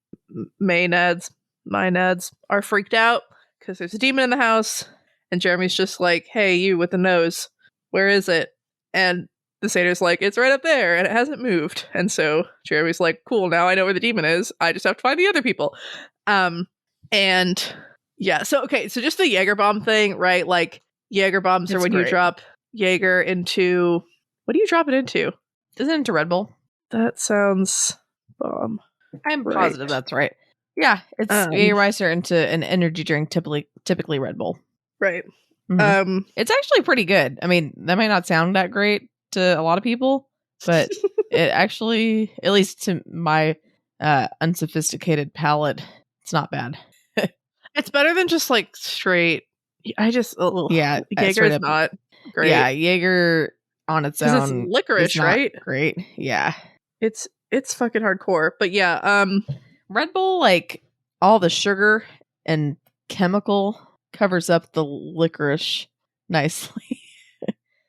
maenads are freaked out because there's a demon in the house, and Jeremy's just like, "Hey, you with the nose, where is it?" And the satyr's like, "It's right up there, and it hasn't moved." And so Jeremy's like, "Cool, now I know where the demon is. I just have to find the other people." And yeah, so okay, so just the Jaegerbomb thing, right? Like Jaegerbombs are when you drop Jaeger into, what do you drop it into? Isn't it into Red Bull? That sounds bomb. I'm positive that's right. Yeah, it's Jägermeister into an energy drink, typically Red Bull. Right. Mm-hmm. It's actually pretty good. I mean, that might not sound that great to a lot of people, but it actually, at least to my unsophisticated palate, it's not bad. It's better than just like straight. Yeah, Jaeger is not great. Yeah, Jaeger on its own, it's licorice, right? Great. Yeah, it's fucking hardcore. But yeah, Red Bull, like all the sugar and chemical covers up the licorice nicely.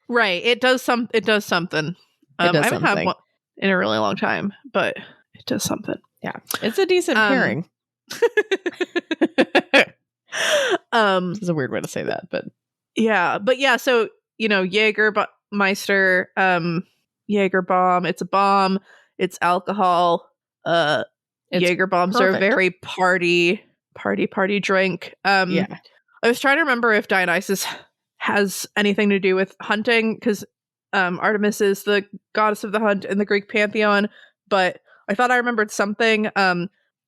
Right. It does something. I haven't had one in a really long time, but it does something. Yeah, it's a decent pairing. This is a weird way to say that, but yeah. So Jägermeister, Jaegerbomb. It's a bomb. It's alcohol. Jaegerbombs are a very party drink. Yeah. I was trying to remember if Dionysus has anything to do with hunting, because Artemis is the goddess of the hunt in the Greek pantheon, but I thought I remembered something.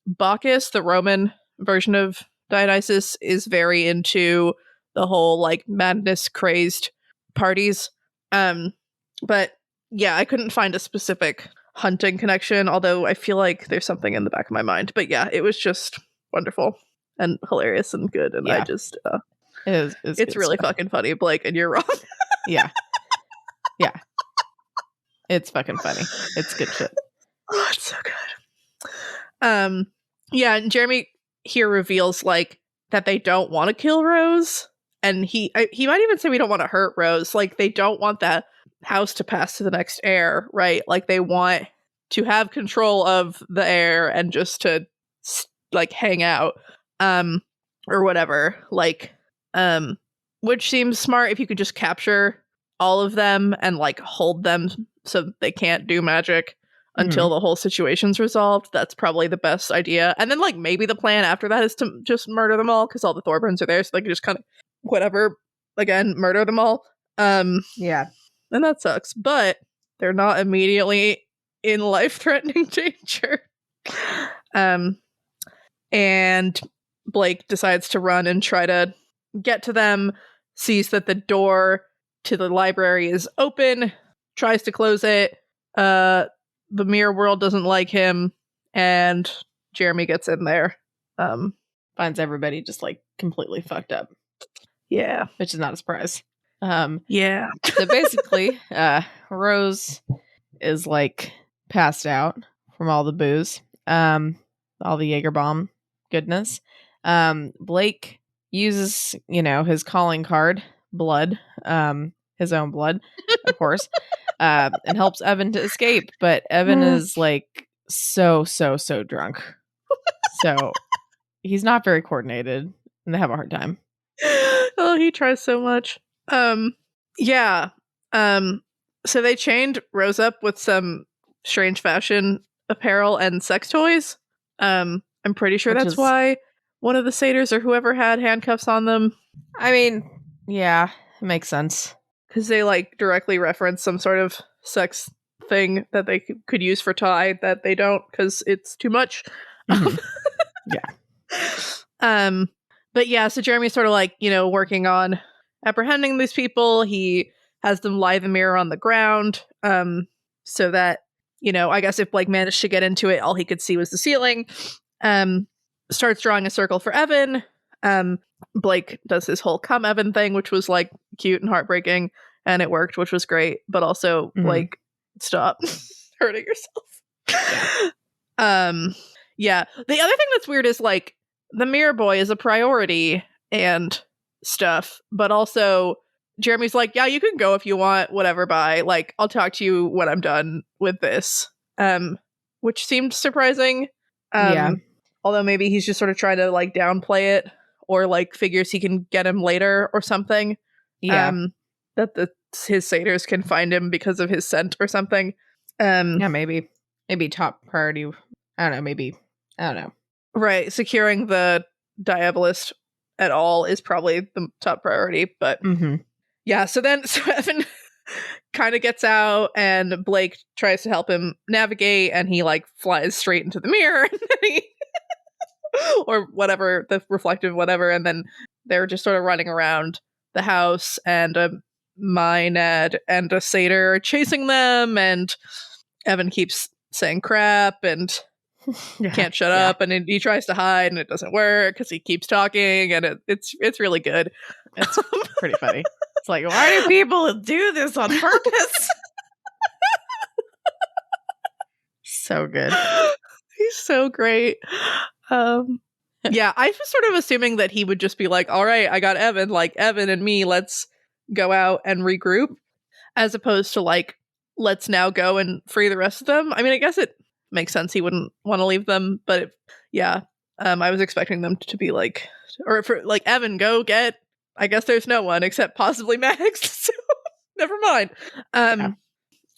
Bacchus, the Roman version of Dionysus, is very into the whole like madness crazed parties. But yeah, I couldn't find a specific hunting connection, although I feel like there's something in the back of my mind. But yeah, it was just wonderful and hilarious and good, and I just it's really fucking funny, Blake, and you're wrong. Yeah it's fucking funny. It's good shit. Oh, it's so good. Yeah, and Jeremy here reveals like that they don't want to kill Rose, and he might even say we don't want to hurt Rose. Like they don't want that house to pass to the next heir, right? Like they want to have control of the heir and just to like hang out or whatever, like which seems smart if you could just capture all of them and like hold them so they can't do magic until the whole situation's resolved. That's probably the best idea. And then like maybe the plan after that is to just murder them all because all the Thorburns are there, so they can just kind of whatever, again, murder them all. Yeah. And that sucks, but they're not immediately in life-threatening danger. And Blake decides to run and try to get to them, sees that the door to the library is open, tries to close it. The mirror world doesn't like him, and Jeremy gets in there. Finds everybody just like completely fucked up. Yeah. Which is not a surprise. Yeah. So basically, Rose is like passed out from all the booze, all the Jaegerbomb goodness. Blake uses, his calling card, blood, his own blood, of course, and helps Evan to escape. But Evan is like so drunk. So he's not very coordinated and they have a hard time. Oh, he tries so much. Yeah. So they chained Rose up with some strange fashion apparel and sex toys. I'm pretty sure that's why one of the satyrs or whoever had handcuffs on them. I mean, yeah, it makes sense. Because they like directly reference some sort of sex thing that they could use for Ty that they don't because it's too much. Mm-hmm. Yeah. But yeah, so Jeremy's sort of like, working on apprehending these people. He has them lie the mirror on the ground so that I guess if Blake managed to get into it, all he could see was the ceiling. Starts drawing a circle for Evan. Blake does his whole come Evan thing, which was like cute and heartbreaking, and it worked, which was great. But also, Blake, stop hurting yourself. Yeah. The other thing that's weird is like the mirror boy is a priority and stuff, but also Jeremy's like, yeah, you can go if you want, whatever, bye. Like, I'll talk to you when I'm done with this. Which seemed surprising. Yeah. Although maybe he's just sort of trying to like downplay it, or like figures he can get him later or something. Yeah. That his satyrs can find him because of his scent or something. Yeah, maybe top priority. I don't know. Maybe, I don't know. Right. Securing the Diabolist at all is probably the top priority. But yeah, so Evan kind of gets out, and Blake tries to help him navigate, and he like flies straight into the mirror. Or whatever, the reflective whatever, and then they're just sort of running around the house, and a Maenad and a satyr are chasing them, and Evan keeps saying crap and can't shut up, and he tries to hide, and it doesn't work because he keeps talking, and it's really good. It's pretty funny. It's like, why do people do this on purpose? So good. He's so great. Yeah, I was sort of assuming that he would just be like, all right, I got Evan, like Evan and me, let's go out and regroup, as opposed to like, let's now go and free the rest of them. I mean, I guess it makes sense he wouldn't want to leave them, but I was expecting them to be like, or for like, Evan, go get, I guess there's no one except possibly Max, so never mind.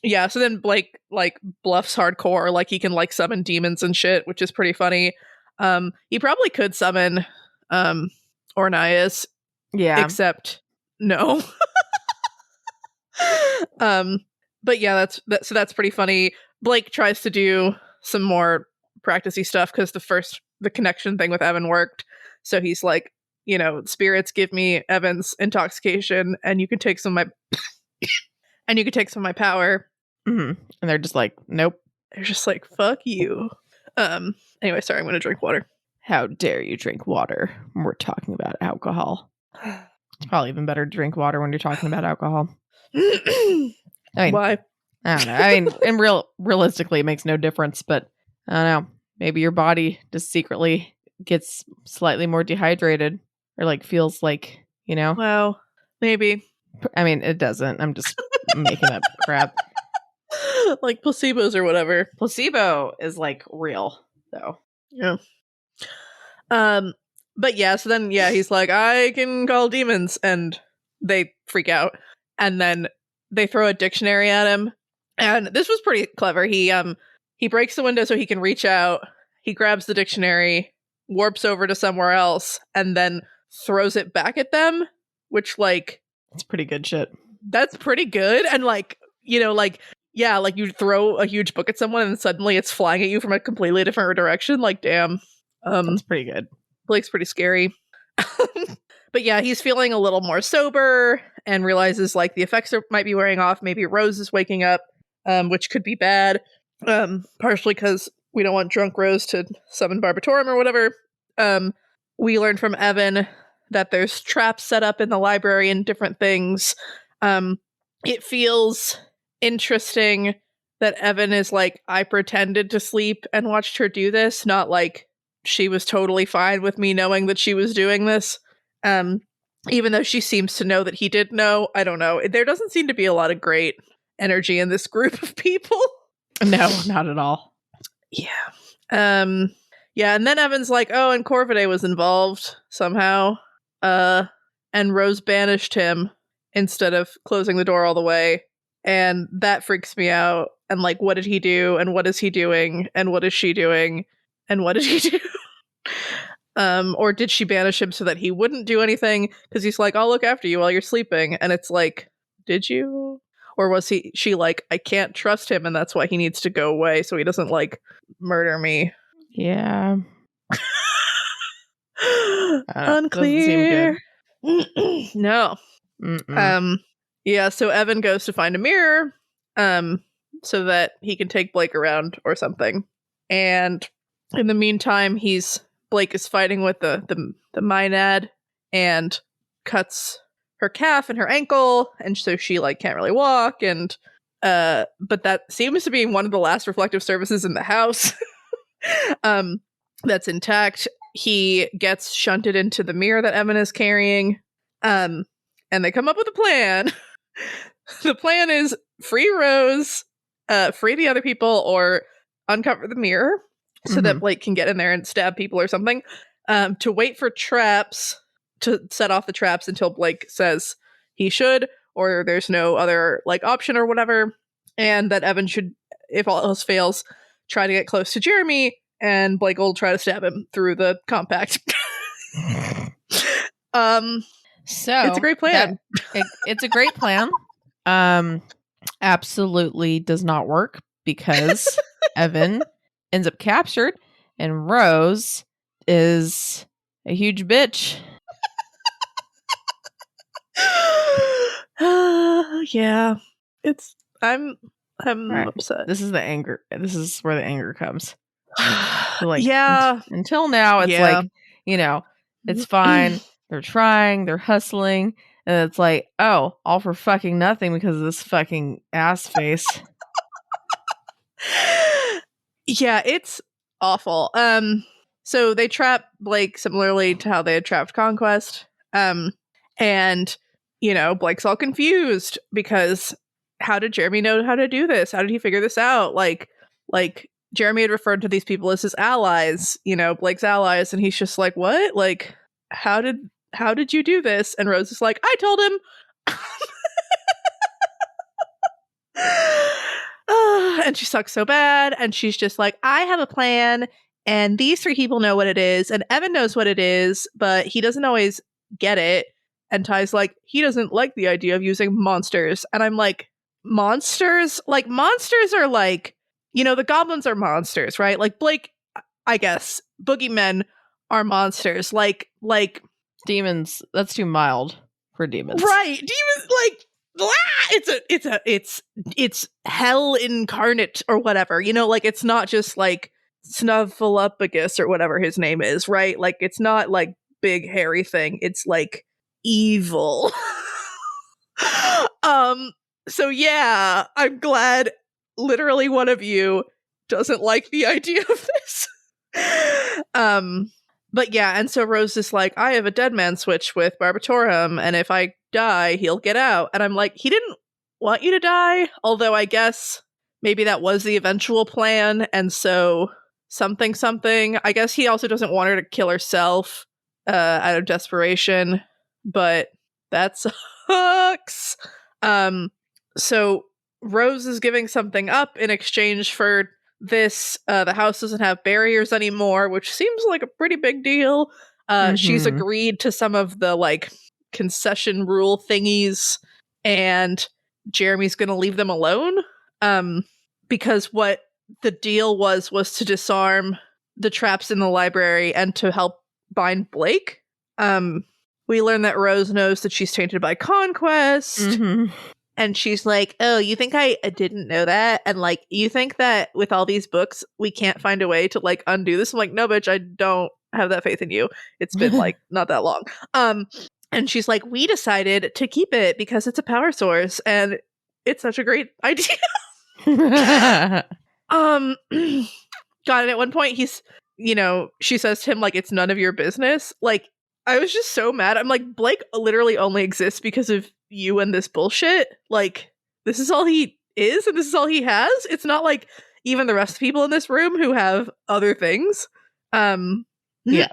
Yeah, so then Blake like bluffs hardcore, like he can like summon demons and shit, which is pretty funny. He probably could summon Ornias. Yeah. Except no. But yeah, that's pretty funny. Blake tries to do some more practicey stuff because the connection thing with Evan worked. So he's like, spirits, give me Evan's intoxication, and you can take some of my power. And they're just like, nope. They're just like, fuck you. Anyway, sorry, I'm gonna drink water. How dare you drink water when we're talking about alcohol? It's probably even better to drink water when you're talking about alcohol. Why? I don't know. I mean, and realistically, it makes no difference, but I don't know. Maybe your body just secretly gets slightly more dehydrated, or like feels like, Well, maybe. I mean, it doesn't. I'm just making up crap. Like placebos or whatever. Placebo is like real, though. Yeah. But yeah, so then he's like, I can call demons, and they freak out, and then they throw a dictionary at him, and this was pretty clever. He breaks the window so he can reach out. He grabs the dictionary, warps over to somewhere else, and then throws it back at them, which like, it's pretty good shit. That's pretty good, and like, yeah, like you throw a huge book at someone and suddenly it's flying at you from a completely different direction. Like, damn. That's pretty good. Blake's pretty scary. But yeah, he's feeling a little more sober and realizes like the effects might be wearing off. Maybe Rose is waking up, which could be bad. Partially because we don't want drunk Rose to summon Barbatorum or whatever. We learned from Evan that there's traps set up in the library and different things. It feels interesting that Evan is like, I pretended to sleep and watched her do this, not like she was totally fine with me knowing that she was doing this. Even though she seems to know that he did know. I don't know. There doesn't seem to be a lot of great energy in this group of people. No, not at all. Yeah. Yeah, and then Evan's like, oh, and Corvidae was involved somehow. And Rose banished him instead of closing the door all the way. And that freaks me out. And like, what did he do? And what is he doing? And what is she doing? And what did he do? Or did she banish him so that he wouldn't do anything? Because he's like, I'll look after you while you're sleeping. And it's like, did you? Or was she like, I can't trust him and that's why he needs to go away so he doesn't like murder me? Yeah. Unclear. No. Yeah, so Evan goes to find a mirror. so that he can take Blake around or something. And in the meantime, Blake is fighting with the Maenad and cuts her calf and her ankle, and so she like can't really walk. And but that seems to be one of the last reflective surfaces in the house. That's intact. He gets shunted into the mirror that Evan is carrying. And they come up with a plan. The plan is free Rose, free the other people, or uncover the mirror so that Blake can get in there and stab people or something. To wait for traps, to set off the traps until Blake says he should, or there's no other like option or whatever. And that Evan should, if all else fails, try to get close to Jeremy, and Blake will try to stab him through the compact. So it's a great plan. It's a great plan. Absolutely does not work because Evan ends up captured and Rose is a huge bitch. Yeah. I'm upset. This is the anger. This is where the anger comes. Like, yeah. Until now, it's like, it's fine. They're trying. They're hustling. And it's like, oh, all for fucking nothing because of this fucking ass face. Yeah, it's awful. So they trap Blake similarly to how they had trapped Conquest. And, Blake's all confused because how did Jeremy know how to do this? How did he figure this out? Like Jeremy had referred to these people as his allies, Blake's allies, and he's just like, what? Like, how did you do this? And Rose is like, I told him. And she sucks so bad, and she's just like, I have a plan, and these three people know what it is, and Evan knows what it is, but he doesn't always get it. And Ty's like, he doesn't like the idea of using monsters. And I'm like, monsters? Like, monsters are like, the goblins are monsters, right? Like, Blake, I guess, boogeymen are monsters. Like demons. That's too mild for demons. Right. Demons, like, it's hell incarnate or whatever. Like, it's not just like Snuffleupagus or whatever his name is, right? Like, it's not like big hairy thing. It's like evil. So yeah, I'm glad literally one of you doesn't like the idea of this. But yeah, and so Rose is like, I have a dead man switch with Barbatorum, and if I die, he'll get out. And I'm like, he didn't want you to die, although I guess maybe that was the eventual plan, and so something. I guess he also doesn't want her to kill herself out of desperation, but that sucks. So Rose is giving something up in exchange for this. The house doesn't have barriers anymore, which seems like a pretty big deal. She's agreed to some of the like concession rule thingies, and Jeremy's gonna leave them alone. Because what the deal was to disarm the traps in the library and to help bind Blake. We learn that Rose knows that she's tainted by Conquest. And she's like, oh, you think I didn't know that? And like, you think that with all these books, we can't find a way to like undo this? I'm like, no, bitch, I don't have that faith in you. It's been like not that long. And she's like, we decided to keep it because it's a power source and it's such a great idea. God, and at one point he's, she says to him like, it's none of your business. Like, I was just so mad. I'm like, Blake literally only exists because of you and this bullshit. Like, this is all he is and this is all he has. It's not like even the rest of the people in this room who have other things. Yeah.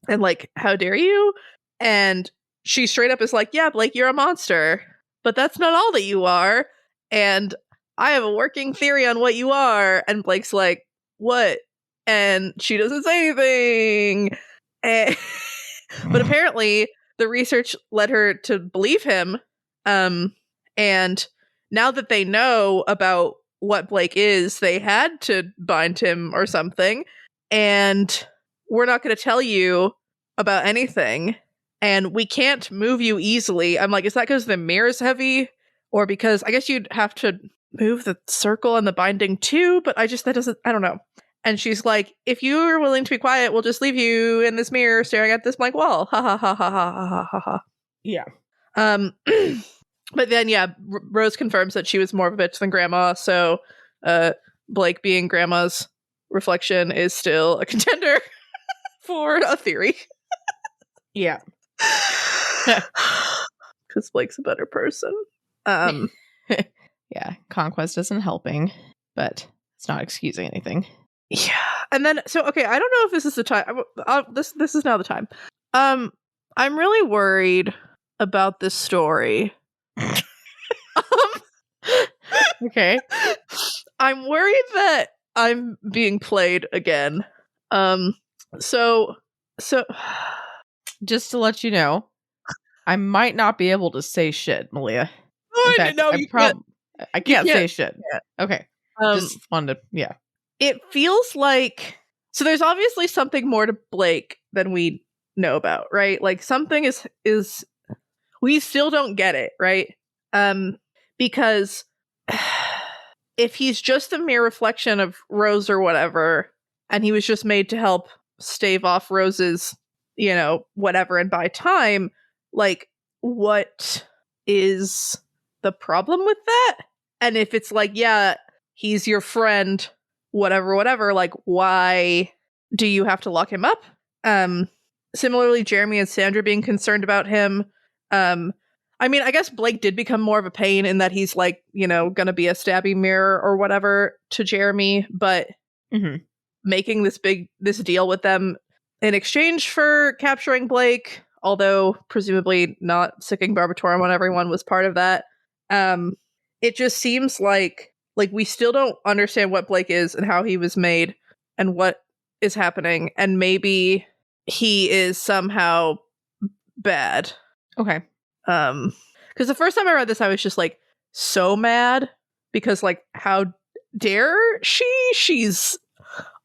And like, how dare you? And she straight up is like, yeah, Blake, you're a monster. But that's not all that you are. And I have a working theory on what you are. And Blake's like, what? And she doesn't say anything. But apparently the research led her to believe him. And now that they know about what Blake is, they had to bind him or something. And we're not going to tell you about anything. And we can't move you easily. I'm like, is that because the mirror's heavy? Or because I guess you'd have to move the circle and the binding too, but I don't know. And she's like, if you are willing to be quiet, we'll just leave you in this mirror staring at this blank wall. Ha ha ha ha ha ha ha ha. Yeah. But then, yeah, Rose confirms that she was more of a bitch than Grandma, so Blake being Grandma's reflection is still a contender for a theory. Yeah. Because Blake's a better person. Yeah, conquest isn't helping, but it's not excusing anything. Yeah. And then, so, okay, I don't know if this is the time. This is now the time. I'm really worried about this story. Okay. I'm worried that I'm being played again. So just to let you know, I might not be able to say shit, Malia. In fact, I can't say shit. Okay. Just wanted to, yeah. It feels like, so there's obviously something more to Blake than we know about, right? Like something is we still don't get it, right? Because if he's just a mere reflection of Rose or whatever, and he was just made to help stave off Rose's, whatever, and buy time, like, what is the problem with that? And if it's like, yeah, he's your friend, whatever, like, why do you have to lock him up? Similarly, Jeremy and Sandra being concerned about him. I mean, I guess Blake did become more of a pain in that he's like, gonna be a stabby mirror or whatever to Jeremy, but making this deal with them in exchange for capturing Blake, although presumably not sicking Barbatorum on everyone was part of that. It just seems like we still don't understand what Blake is and how he was made and what is happening, and maybe he is somehow bad. Okay. Because the first time I read this, I was just like so mad because like, how dare she? She's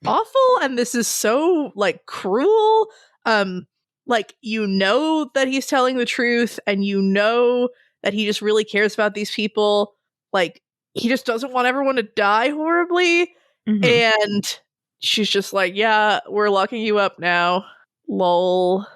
awful, and this is so like cruel. Like, that he's telling the truth, and that he just really cares about these people. Like, he just doesn't want everyone to die horribly. And she's just like, yeah, we're locking you up now. Lol.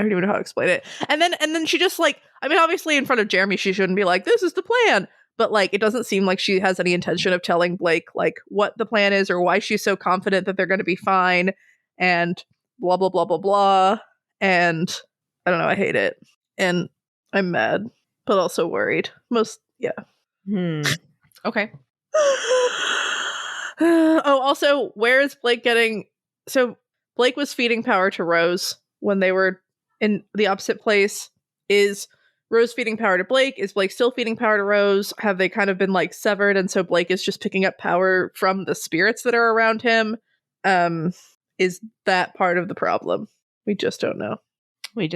I don't even know how to explain it. And then she just like, I mean, obviously in front of Jeremy, she shouldn't be like, this is the plan. But like, it doesn't seem like she has any intention of telling Blake like what the plan is or why she's so confident that they're going to be fine and blah, blah, blah, blah, blah. And I don't know. I hate it. And I'm mad, but also worried. Yeah. Okay. Oh, also, where is Blake getting... So Blake was feeding power to Rose when they were in the opposite place. Is Rose feeding power to Blake? Is Blake still feeding power to Rose? Have they kind of been like severed, and so Blake is just picking up power from the spirits that are around him? Is that part of the problem? We just don't know. Yeah.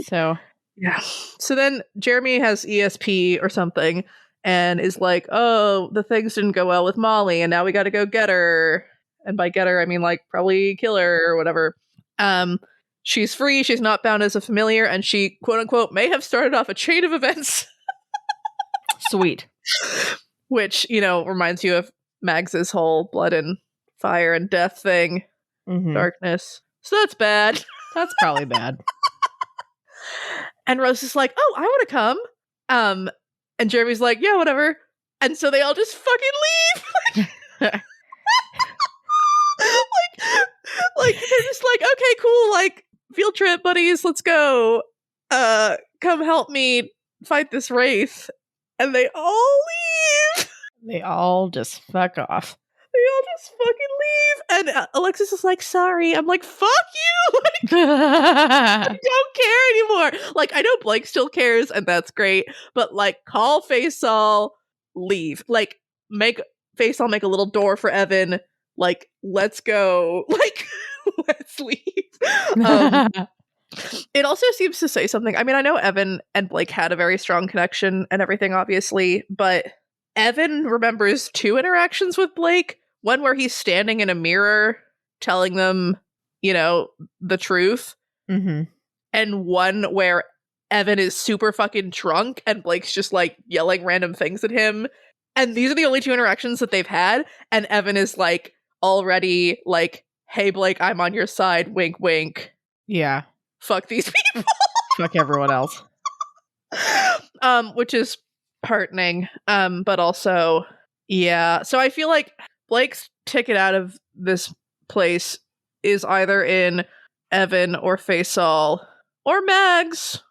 So yeah. So then Jeremy has ESP or something and is like, oh, the things didn't go well with Molly, and now we got to go get her. And by get her, I mean like probably kill her or whatever. She's free, she's not bound as a familiar, and she, quote unquote, may have started off a chain of events. Sweet. Which, reminds you of Mags's whole blood and fire and death thing. Darkness. So that's bad. That's probably bad. And Rose is like, oh, I want to come. And Jeremy's like, yeah, whatever. And so they all just fucking leave. like they're just like, okay, cool, like, field trip, buddies, let's go. Come help me fight this wraith. And they all leave. They all just fuck off. They all just fucking leave. And Alexis is like, sorry. I'm like, fuck you. Like, I don't care anymore. Like, I know Blake still cares, and that's great. But like, call Faisal, leave. Like, make Faisal make a little door for Evan. Like, let's go. Like, let's leave. It also seems to say something. I mean, I know Evan and Blake had a very strong connection and everything, obviously, but Evan remembers 2 interactions with Blake. One where he's standing in a mirror telling them, the truth. And one where Evan is super fucking drunk and Blake's just like yelling random things at him. And these are the only two interactions that they've had. And Evan is like already like, hey, Blake, I'm on your side. Wink, wink. Yeah. Fuck these people. Fuck everyone else. Which is heartening. But also, yeah. So I feel like Blake's ticket out of this place is either in Evan or Faisal or Mags.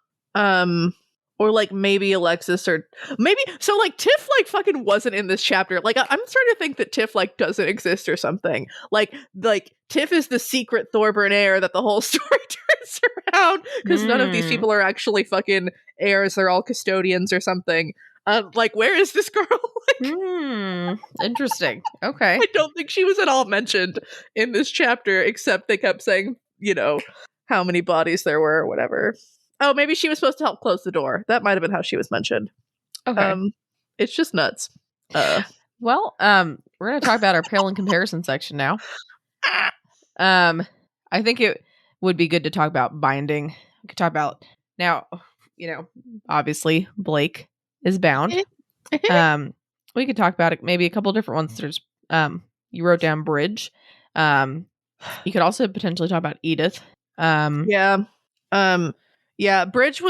Or like maybe Alexis or maybe so like Tiff like fucking wasn't in this chapter. Like I'm starting to think that Tiff like doesn't exist or something. Like Tiff is the secret Thorburn heir that the whole story turns around because none of these people are actually fucking heirs. They're all custodians or something. Like where is this girl? Interesting. Okay. I don't think she was at all mentioned in this chapter, except they kept saying, you know, how many bodies there were or whatever. Oh, maybe she was supposed to help close the door. That might have been how she was mentioned. Okay. It's just nuts. Well, we're gonna talk about our pale in comparison section now. I think it would be good to talk about binding. We could talk about now, you know, obviously Blake is bound. We could talk about it, maybe a couple different ones. There's you wrote down Bridge. You could also potentially talk about Edith. Yeah, Bridge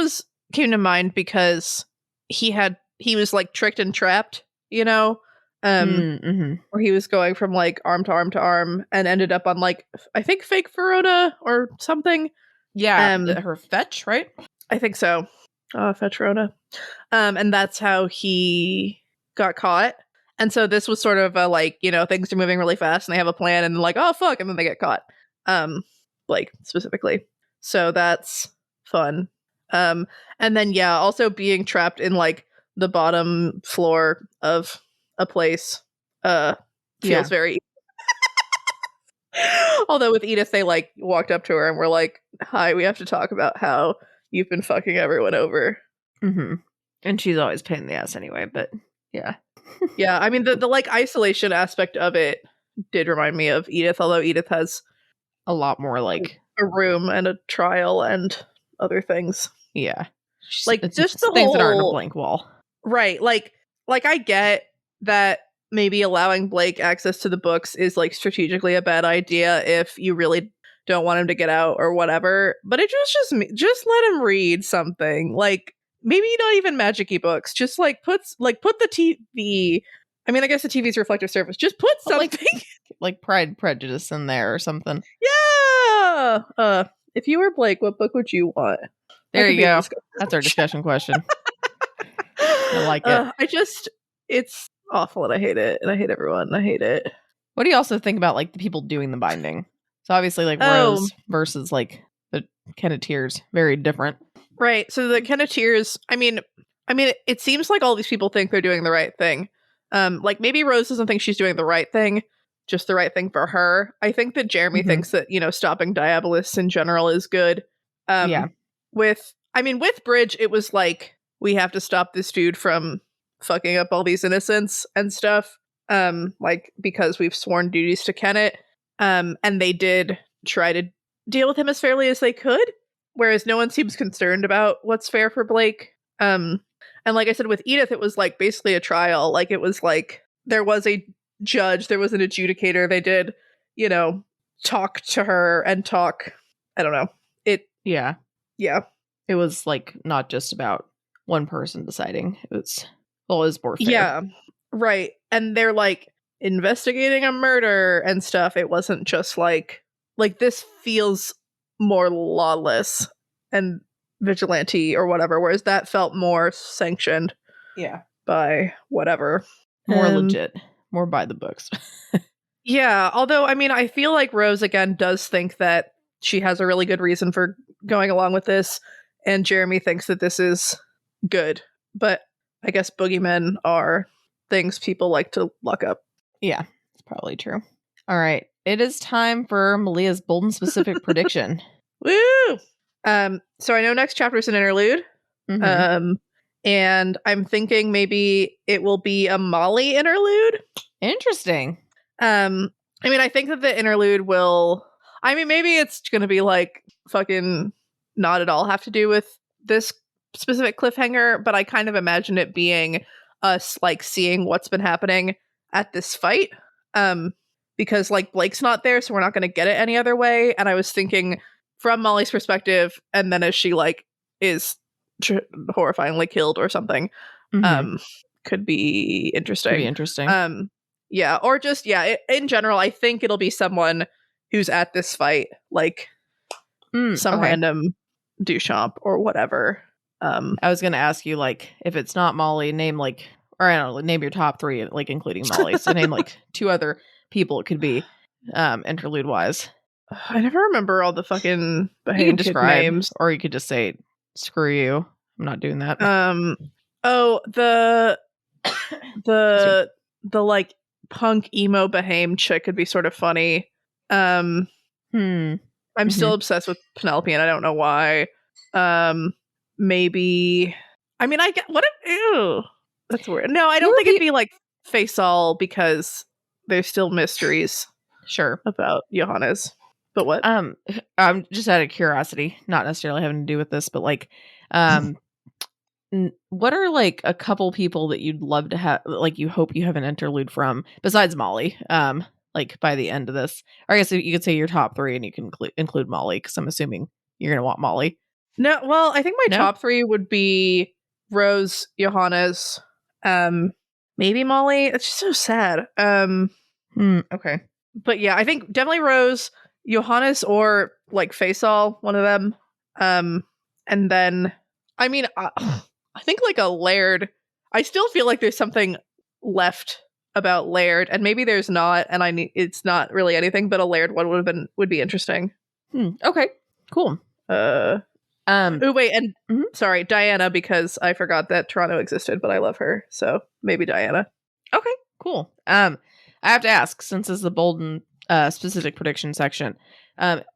came to mind because he was like tricked and trapped, you know? Where he was going from like arm to arm to arm and ended up on like I think fake Verona or something. Yeah, her fetch, right? I think so. Fetch Verona. And that's how he got caught. And so this was sort of a like, you know, things are moving really fast and they have a plan and like, oh fuck, and then they get caught. Blake specifically. So that's fun. And then yeah, also being trapped in like the bottom floor of a place feels very although with Edith they like walked up to her and were like, hi, we have to talk about how you've been fucking everyone over. And she's always a pain in the ass anyway, but yeah. Yeah, I mean the like isolation aspect of it did remind me of Edith, although Edith has a lot more like a room and a trial and other things. Yeah. Like it's just the things whole, that aren't a blank wall. Right. Like I get that maybe allowing Blake access to the books is like strategically a bad idea if you really don't want him to get out or whatever. But it was just let him read something. Like maybe not even magic-y books. Just like put the TV. I mean, I guess the TV's reflective surface. Just put something like Pride and Prejudice in there or something. Yeah. If you were Blake, what book would you want? There you go. That's our discussion question. I like it. It's awful and I hate it. And I hate everyone. I hate it. What do you also think about like the people doing the binding? So obviously like Rose versus like the Kenneteers, very different. Right. So the Kenneteers, I mean, it seems like all these people think they're doing the right thing. Like maybe Rose doesn't think she's doing the right thing, just the right thing for her. I think that Jeremy thinks that, you know, stopping Diabolus in general is good. With Bridge, it was like, we have to stop this dude from fucking up all these innocents and stuff. Like, because we've sworn duties to Kennet. And they did try to deal with him as fairly as they could. Whereas no one seems concerned about what's fair for Blake. And like I said, with Edith, it was like basically a trial. Like it was like there was a judge, there was an adjudicator. They did, you know, talk to her and talk. I don't know. Yeah. It was like not just about one person deciding. It was more fair. Yeah, right. And they're like investigating a murder and stuff. It wasn't just like this feels more lawless and vigilante or whatever, whereas that felt more sanctioned. Yeah. By whatever. More legit. More by the books. Yeah, although, I mean, I feel like Rose, again, does think that she has a really good reason for going along with this, and Jeremy thinks that this is good. But I guess boogeymen are things people like to look up. Yeah, it's probably true. All right. It is time for Malia's bold and specific prediction. Woo! So I know next chapter is an interlude. And I'm thinking maybe it will be a Molly interlude. Interesting. I mean, I think that the interlude will... I mean, maybe it's going to be like fucking not at all have to do with this specific cliffhanger, but I kind of imagine it being us like seeing what's been happening at this fight. Because like Blake's not there, so we're not going to get it any other way. And I was thinking from Molly's perspective, and then as she like is horrifyingly killed or something, could be interesting. Could be interesting. Yeah, or just in general, I think it'll be someone who's at this fight, like some random Duchamp or whatever. I was gonna ask you, like, if it's not Molly, name like, or I don't know, name your top 3, like including Molly. So name like 2 other people it could be, interlude wise. I never remember all the fucking Bahame kid names, or you could just say, "Screw you, I'm not doing that." Oh, the like punk emo Bahame chick could be sort of funny. I'm still obsessed with Penelope, and I don't know why. Maybe. I mean, I get what if. Ew, that's weird. No, I don't think it'd be like Faisal because there's still mysteries. Sure. About Johannes. But what? I'm just out of curiosity, not necessarily having to do with this, but like, what are like a couple people that you'd love to have, like you hope you have an interlude from besides Molly? Like by the end of this, or I guess you could say your top 3, and you can include Molly because I'm assuming you're gonna want Molly. No, well, I think my top 3 would be Rose, Johannes, maybe Molly. It's just so sad. Okay. But yeah, I think definitely Rose, Johannes, or like Faisal, one of them. And then, I mean, I think like a Laird. I still feel like there's something left about Laird, and maybe there's not, and it's not really anything, but a Laird one would be interesting. Okay, cool. Oh wait, and sorry, Diana, because I forgot that Toronto existed, but I love her, so maybe Diana. Okay, cool. I have to ask, since it's the bold and specific prediction section,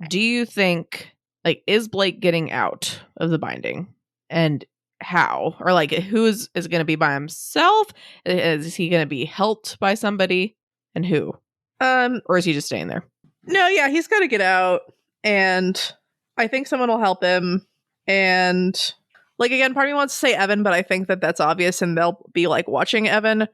do you think, like, is Blake getting out of the binding, and how, or like, who is it going to be by himself? Is he going to be helped by somebody, and who? Or is he just staying there? No, yeah, he's got to get out, and I think someone will help him. And like, again, part of me wants to say Evan, but I think that that's obvious, and they'll be like watching Evan.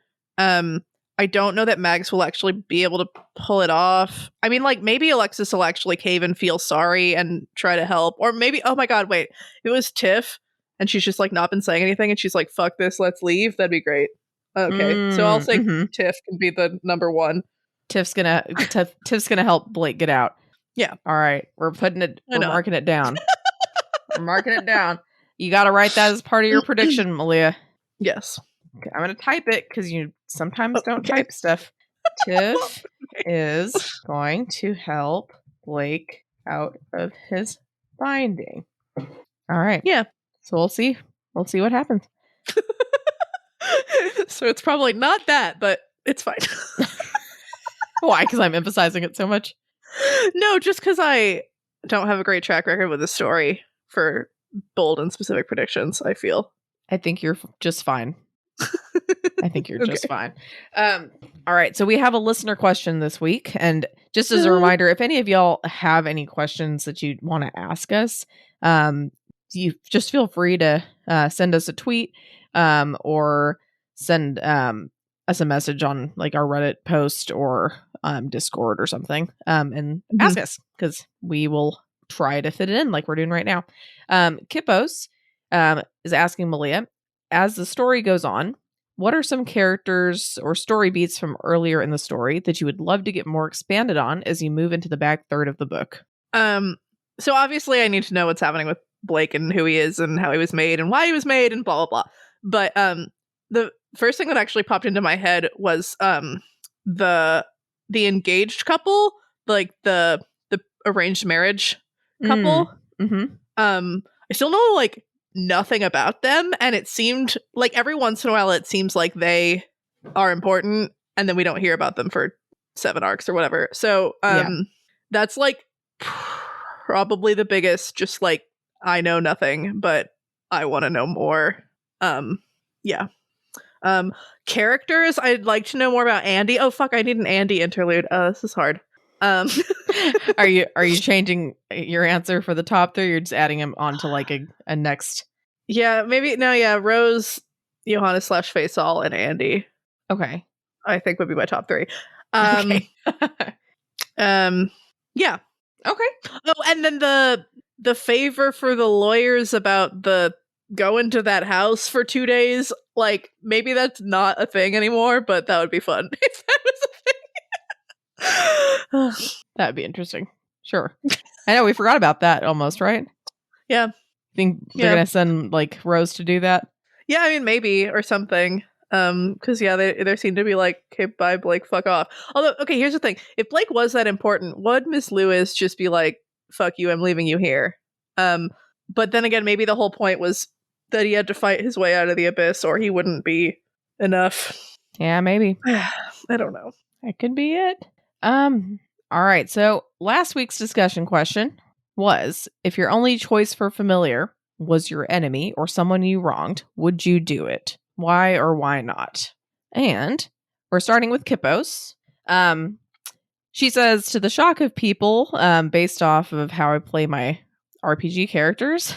I don't know that Mags will actually be able to pull it off. I mean, like, maybe Alexis will actually cave and feel sorry and try to help. Or maybe, oh my god, wait, it was Tiff, and she's just like not been saying anything, and she's like, fuck this, let's leave. That'd be great. Okay, so I'll say Tiff can be the number 1. Tiff's gonna help Blake get out. Yeah. All right, we're marking it down. We're marking it down. You got to write that as part of your prediction, Malia. Yes. Okay, I'm going to type it because you sometimes don't type stuff. Tiff is going to help Blake out of his binding. All right. Yeah. So we'll see. We'll see what happens. So it's probably not that, but it's fine. Why? Because I'm emphasizing it so much? No, just because I don't have a great track record with the story for bold and specific predictions, I feel. I think you're just fine. I think you're just fine. All right. So we have a listener question this week. And just as a reminder, if any of y'all have any questions that you want to ask us, you just feel free to send us a tweet or send us a message on like our Reddit post or Discord or something and ask us, because we will try to fit it in like we're doing right now. Kippos is asking Malia, as the story goes on, what are some characters or story beats from earlier in the story that you would love to get more expanded on as you move into the back third of the book? So obviously I need to know what's happening with Blake and who he is and how he was made and why he was made and blah, blah, blah. But the first thing that actually popped into my head was the engaged couple, like the arranged marriage couple. I still know like nothing about them, and it seemed like every once in a while it seems like they are important, and then we don't hear about them for 7 arcs or whatever. So that's like probably the biggest, just like, I know nothing, but I want to know more. Characters, I'd like to know more about Andy. Oh fuck, I need an Andy interlude. This is hard. Are you changing your answer for the top 3? You're just adding him onto like a next Yeah, maybe no, yeah, Rose, Johannes / Faisal, and Andy. Okay. I think would be my top 3. Okay. Yeah. Okay. Oh, and then the favor for the lawyers about the going to that house for 2 days, like maybe that's not a thing anymore, but that would be fun if that was a thing. That would be interesting. Sure. I know we forgot about that almost, right? Yeah. Think they're Yeah. gonna send like Rose to do that? Yeah, I mean maybe or something. Because yeah, they seem to be like, okay, bye Blake, fuck off. Although, okay, here's the thing: if Blake was that important, would Miss Lewis just be like, "Fuck you, I'm leaving you here"? But then again, maybe the whole point was that he had to fight his way out of the abyss, or he wouldn't be enough. Yeah, maybe. I don't know. That could be it. All right. So last week's discussion question was, if your only choice for familiar was your enemy or someone you wronged, would you do it? Why or why not? And we're starting with Kippos. She says, to the shock of people, based off of how I play my RPG characters,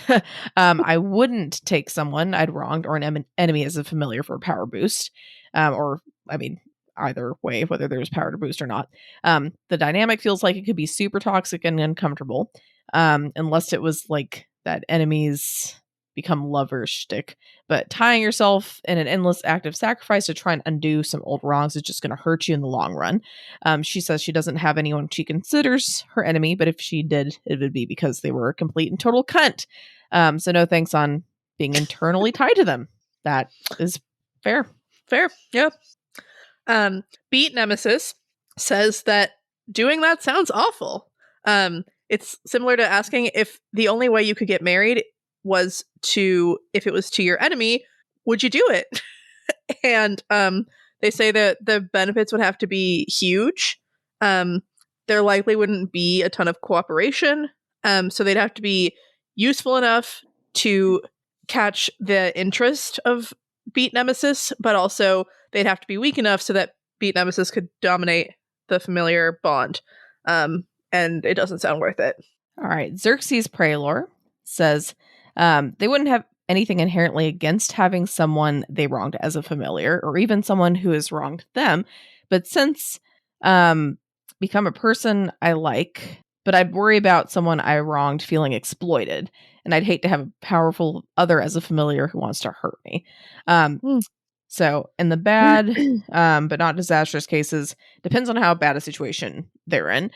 I wouldn't take someone I'd wronged or an enemy as a familiar for a power boost. Or, I mean, either way, whether there's power to boost or not. The dynamic feels like it could be super toxic and uncomfortable, unless it was like that enemies become lovers shtick. But tying yourself in an endless act of sacrifice to try and undo some old wrongs is just going to hurt you in the long run. She says she doesn't have anyone she considers her enemy, but if she did, it would be because they were a complete and total cunt. So no thanks on being internally tied to them. That is fair. Fair, yeah. Beat Nemesis says that doing that sounds awful. It's similar to asking if the only way you could get married was if it was to your enemy, would you do it? And they say that the benefits would have to be huge. There likely wouldn't be a ton of cooperation. So they'd have to be useful enough to catch the interest of Beat Nemesis, but also they'd have to be weak enough so that Beat Nemesis could dominate the familiar bond. And it doesn't sound worth it. All right. Xerxes Praelor says they wouldn't have anything inherently against having someone they wronged as a familiar, or even someone who has wronged them. But since become a person I like, but I'd worry about someone I wronged feeling exploited. And I'd hate to have a powerful other as a familiar who wants to hurt me. So in the bad, but not disastrous cases, depends on how bad a situation they're in.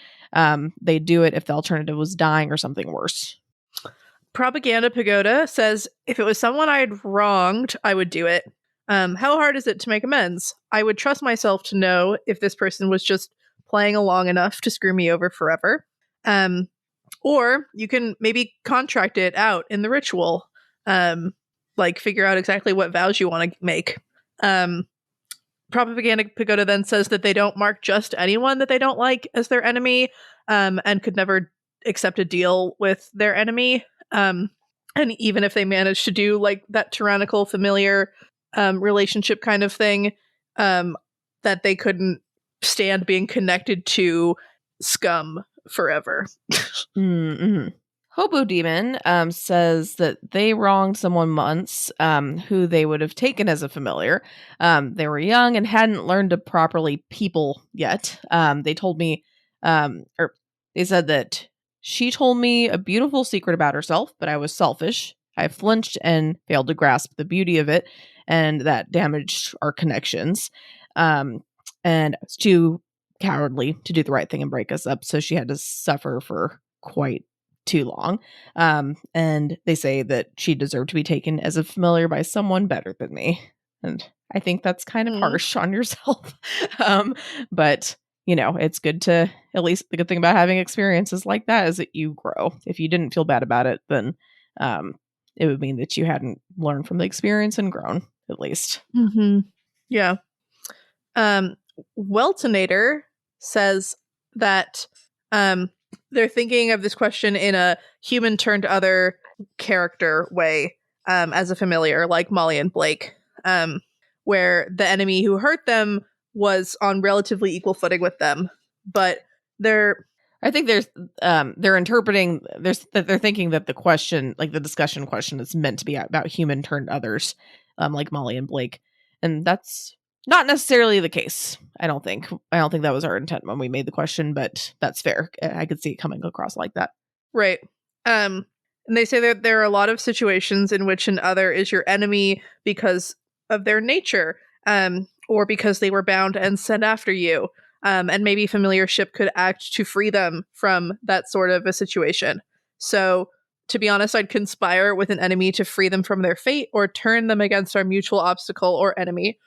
They do it if the alternative was dying or something worse. Propaganda Pagoda says, if it was someone I'd wronged, I would do it. How hard is it to make amends? I would trust myself to know if this person was just playing along enough to screw me over forever. Or you can maybe contract it out in the ritual. Like figure out exactly what vows you want to make. Propaganda Pagoda then says that they don't mark just anyone that they don't like as their enemy, and could never accept a deal with their enemy. And even if they manage to do like that tyrannical familiar relationship kind of thing, that they couldn't stand being connected to scum forever. Mm-hmm. Hobo Demon says that they wronged someone once who they would have taken as a familiar. They were young and hadn't learned to properly people yet. They told me, or they said that she told me a beautiful secret about herself, but I was selfish. I flinched and failed to grasp the beauty of it, and that damaged our connections. And I was too cowardly to do the right thing and break us up, so she had to suffer for quite too long. And they say that she deserved to be taken as a familiar by someone better than me. And I think that's kind of harsh on yourself. But you know, it's good to, at least the good thing about having experiences like that is that you grow. If you didn't feel bad about it, then it would mean that you hadn't learned from the experience and grown, at least. Mm-hmm. Yeah. Weltonator says that they're thinking of this question in a human turned other character way, as a familiar, like Molly and Blake, where the enemy who hurt them was on relatively equal footing with them, but they're I think they're interpreting they're thinking that the question, like the discussion question, is meant to be about human turned others, like Molly and Blake, and that's not necessarily the case. I don't think that was our intent when we made the question, but that's fair. I could see it coming across like that. Right. And they say that there are a lot of situations in which an other is your enemy because of their nature, or because they were bound and sent after you. And maybe familiarship could act to free them from that sort of a situation. So, to be honest, I'd conspire with an enemy to free them from their fate or turn them against our mutual obstacle or enemy.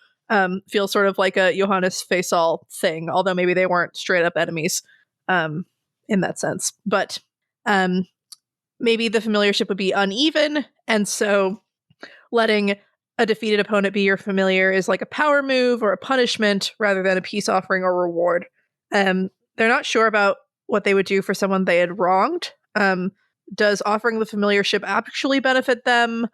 Feels sort of like a Johannes Faisal thing, although maybe they weren't straight up enemies in that sense. But maybe the familiarship would be uneven, and so letting a defeated opponent be your familiar is like a power move or a punishment rather than a peace offering or reward. They're not sure about what they would do for someone they had wronged. Does offering the familiarship actually benefit them?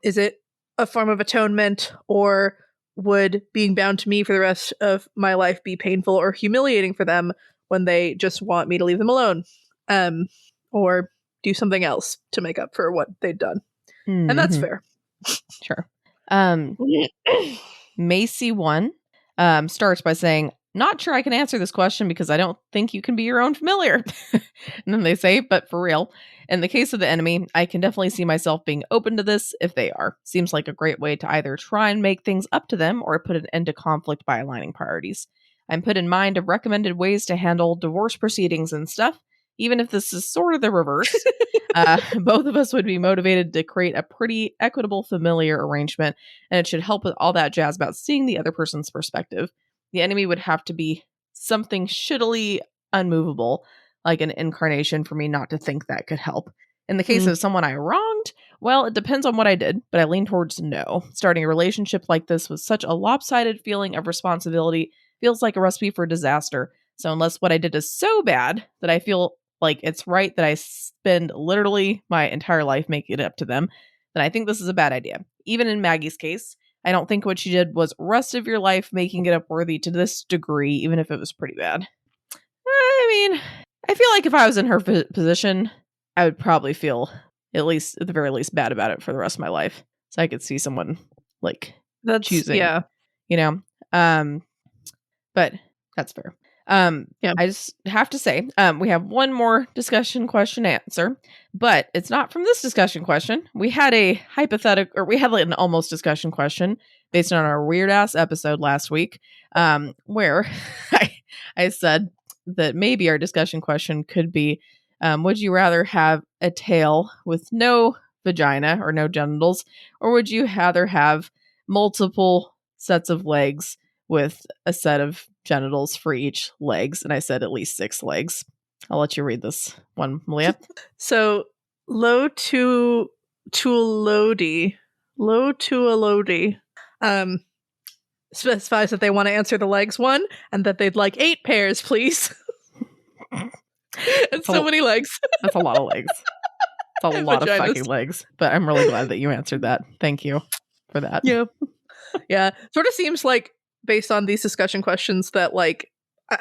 Is it a form of atonement, or would being bound to me for the rest of my life be painful or humiliating for them when they just want me to leave them alone? Or do something else to make up for what they'd done. Mm-hmm. And that's fair. Sure. Macy 1 starts by saying, not sure I can answer this question because I don't think you can be your own familiar. And then they say, but for real, in the case of the enemy, I can definitely see myself being open to this if they are. Seems like a great way to either try and make things up to them or put an end to conflict by aligning priorities. I'm put in mind of recommended ways to handle divorce proceedings and stuff, even if this is sort of the reverse. Both of us would be motivated to create a pretty equitable familiar arrangement, and it should help with all that jazz about seeing the other person's perspective. The enemy would have to be something shittily unmovable, like an incarnation for me not to think that could help. In the case of someone I wronged, well, it depends on what I did, but I lean towards no. Starting a relationship like this with such a lopsided feeling of responsibility feels like a recipe for disaster. So unless what I did is so bad that I feel like it's right that I spend literally my entire life making it up to them, then I think this is a bad idea. Even in Maggie's case, I don't think what she did was rest of your life making it up worthy to this degree, even if it was pretty bad. I mean, I feel like if I was in her position, I would probably feel, at the very least, bad about it for the rest of my life. So I could see someone choosing, but that's fair. I just have to say, we have one more discussion question answer, but it's not from this discussion question. We had a an almost discussion question based on our weird ass episode last week, where I said that maybe our discussion question could be, would you rather have a tail with no vagina or no genitals, or would you rather have multiple sets of legs with a set of genitals for each legs? And I said at least 6 legs. I'll let you read this one, Malia. So low to a Lodi specifies that they want to answer the legs one and that they'd like 8 pairs, please. It's so many legs. That's a lot of legs. It's a lot of fucking legs. But I'm really glad that you answered that. Thank you for that. Yeah. Yeah. Sort of seems like, based on these discussion questions, that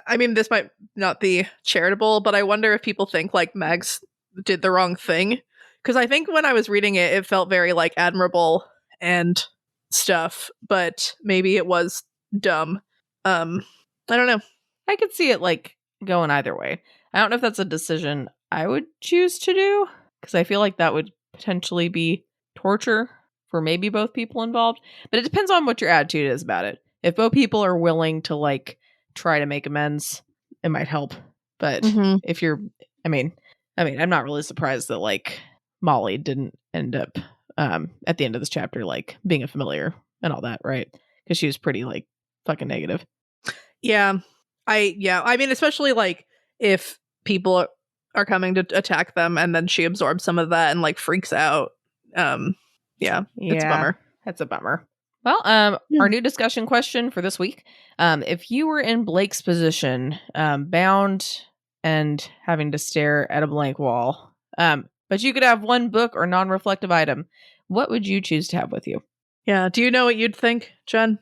I mean, this might not be charitable, but I wonder if people think Mags did the wrong thing. Because I think when I was reading it, it felt very admirable and stuff, but maybe it was dumb. I don't know. I could see it going either way. I don't know if that's a decision I would choose to do, because I feel like that would potentially be torture for maybe both people involved. But it depends on what your attitude is about it. If both people are willing to try to make amends, it might help. But if you're, I mean, I'm not really surprised that Molly didn't end up at the end of this chapter being a familiar and all that, right? Because she was pretty fucking negative. Yeah. I mean, especially if people are coming to attack them and then she absorbs some of that and freaks out. It's a bummer. That's a bummer. Well, our new discussion question for this week. If you were in Blake's position, bound and having to stare at a blank wall, but you could have one book or non-reflective item, what would you choose to have with you? Yeah. Do you know what you'd think, Jen?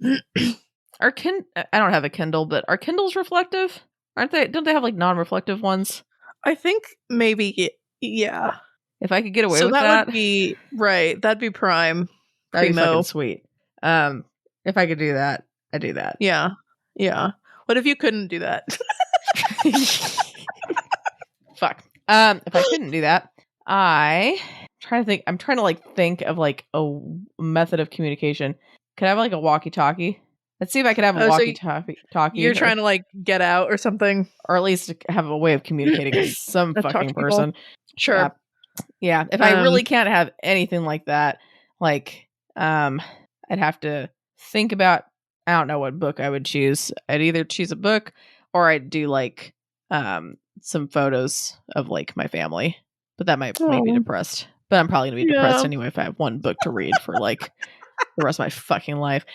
I don't have a Kindle, but are Kindles reflective? Aren't they? Don't they have like non-reflective ones? I think maybe, yeah. If I could get away So with that would be right. That'd be prime. that'd be Primo. fucking sweet. If I could do that, I'd do that. Yeah. Yeah. What if you couldn't do that? Fuck. If I couldn't do that, I'm trying to like think of like a method of communication. Could I have like a walkie-talkie? Let's see if I could have a Oh, so walkie-talkie. You're trying to like get out or something? or at least have a way of communicating with some Talk to fucking people? person. Sure. Yeah. If I really can't have anything like that, like, I'd have to think about, I don't know what book I would choose. I'd either choose a book or I'd do like, some photos of like my family, but that might make me Oh. depressed. But I'm probably gonna be depressed Yeah. anyway if I have one book to read for like the rest of my fucking life.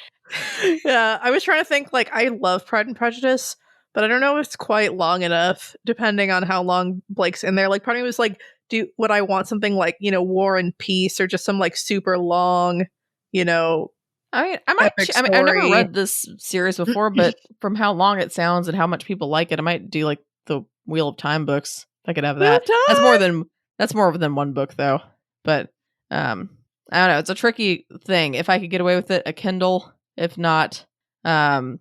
Yeah, I was trying to think, like, I love Pride and Prejudice, but I don't know if it's quite long enough, depending on how long Blake's in there. Like, part of me was like, would I want something like, War and Peace, or just some like super long, I mean, I might. epic I've never story? read this series before, but from how long it sounds and how much people like it, I might do like the Wheel of Time books. If I could have Wheel that. of Time! That's more than one book though. But I don't know. It's a tricky thing. If I could get away with it, a Kindle. If not, some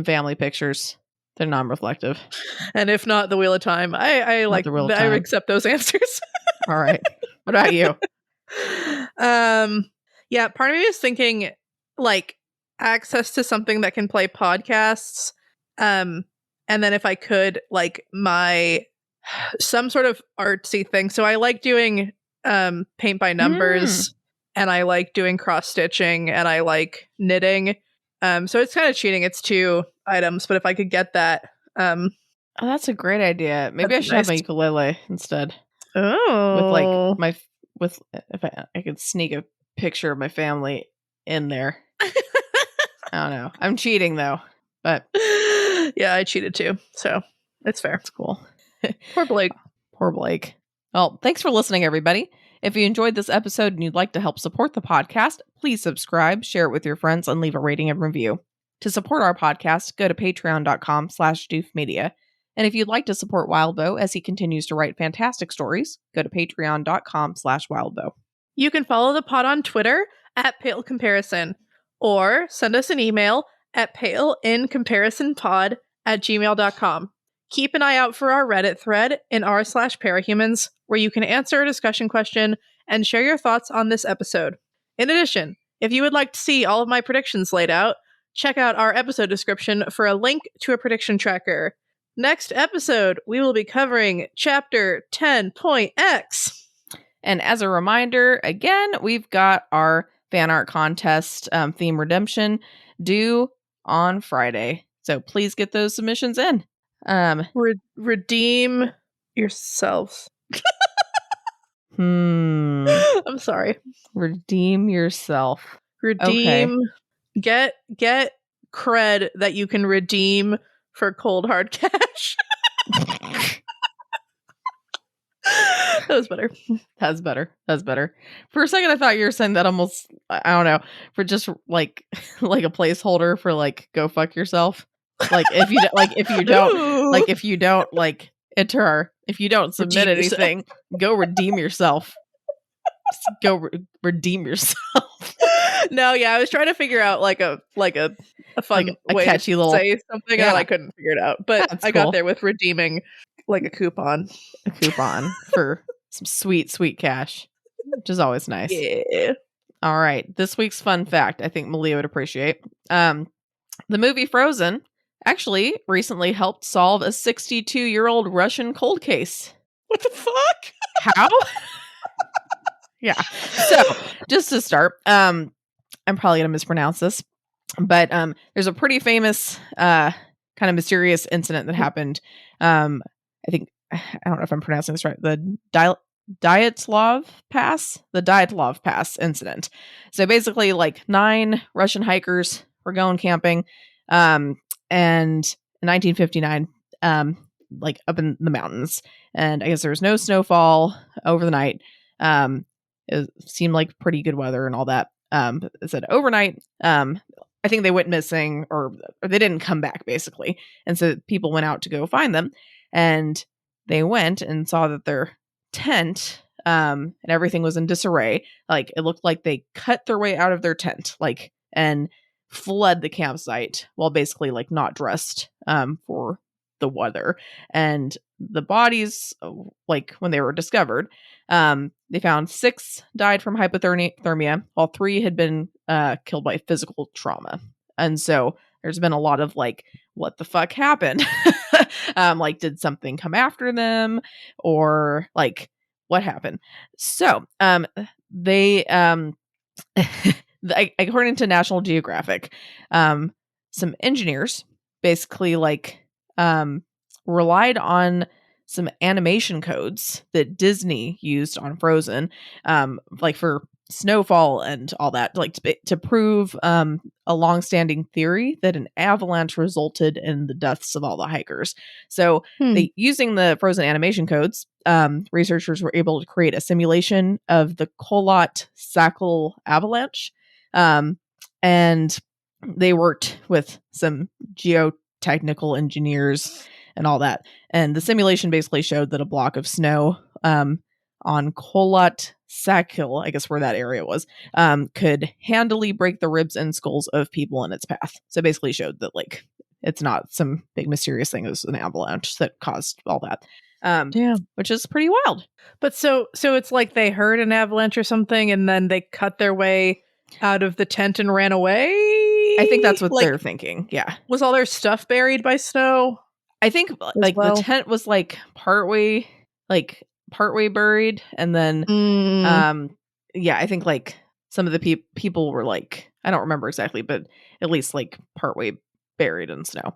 family pictures. They're non-reflective. And if not, the Wheel of Time. I Not like. the Wheel of I Time. accept those answers. All right. What about you? Yeah, part of me is thinking like access to something that can play podcasts. And then if I could, like, some sort of artsy thing. So I like doing paint by numbers, and I like doing cross stitching, and I like knitting. So it's kind of cheating. It's 2 items, but if I could get that, Oh, that's a great idea. Maybe I That's should have my nice. ukulele instead. Oh, With like if I could sneak a picture of my family in there. I don't know. I'm cheating though, but yeah, I cheated too, so it's fair. it's cool. Poor Blake. Poor Blake. Well, thanks for listening, everybody. If you enjoyed this episode and you'd like to help support the podcast, please subscribe, share it with your friends, and leave a rating and review. To support our podcast, go to patreon.com/doofmedia. And if you'd like to support Wildbow as he continues to write fantastic stories, go to patreon.com/wildbow. You can follow the pod on Twitter at Pale Comparison, or send us an email at paleincomparisonpod@gmail.com. Keep an eye out for our Reddit thread in r/parahumans, where you can answer a discussion question and share your thoughts on this episode. In addition, if you would like to see all of my predictions laid out, check out our episode description for a link to a prediction tracker. Next episode, we will be covering Chapter 10.x. And as a reminder, again, we've got our fan art contest theme redemption due on Friday. So please get those submissions in. Redeem yourselves. I'm sorry. Redeem yourself. Redeem. Okay. Get cred that you can redeem for cold hard cash. That was better. That's better. For a second, I thought you were saying that almost, I don't know, for just like a placeholder for like go fuck yourself. Like if you don't submit anything, go redeem yourself. Just go redeem yourself. No, yeah, I was trying to figure out like a fun a way catchy to little say something, and I couldn't figure it out. But That's I cool. got there with redeeming like a coupon for some sweet cash, which is always nice. Yeah. All right, this week's fun fact I think Malia would appreciate. The movie Frozen actually recently helped solve a 62-year-old Russian cold case. What the fuck? How? Yeah. So just to start, I'm probably gonna mispronounce this, but there's a pretty famous kind of mysterious incident that happened. I think, I don't know if I'm pronouncing this right. The Dyatlov Pass incident. So basically, like 9 Russian hikers were going camping, and in 1959, like up in the mountains, and I guess there was no snowfall over the night. It seemed like pretty good weather and all that. It said overnight, I I think they went missing or they didn't come back, basically. And so people went out to go find them, and they went and saw that their tent and everything was in disarray. Like, it looked like they cut their way out of their tent, like, and fled the campsite while basically like not dressed for the weather. And the bodies, like when they were discovered, they found 6 died from hypothermia, while 3 had been killed by physical trauma. And so there's been a lot of like, what the fuck happened? Like, did something come after them, or like, what happened? So they according to National Geographic, some engineers basically like relied on some animation codes that Disney used on Frozen, like for snowfall and all that, like to prove a longstanding theory that an avalanche resulted in the deaths of all the hikers. So they, using the Frozen animation codes, researchers were able to create a simulation of the Kholat-Sakal avalanche. And they worked with some geotechnical engineers and all that. And the simulation basically showed that a block of snow on Kholat-Sakal, I guess where that area was, could handily break the ribs and skulls of people in its path. So basically showed that like it's not some big mysterious thing. It was an avalanche that caused all that. Which is pretty wild. But so it's like they heard an avalanche or something, and then they cut their way out of the tent and ran away? I think that's what they're thinking. Yeah. Was all their stuff buried by snow? I think like the tent was like partway buried, and then I think like some of the people were like, I don't remember exactly, but at least like partway buried in snow.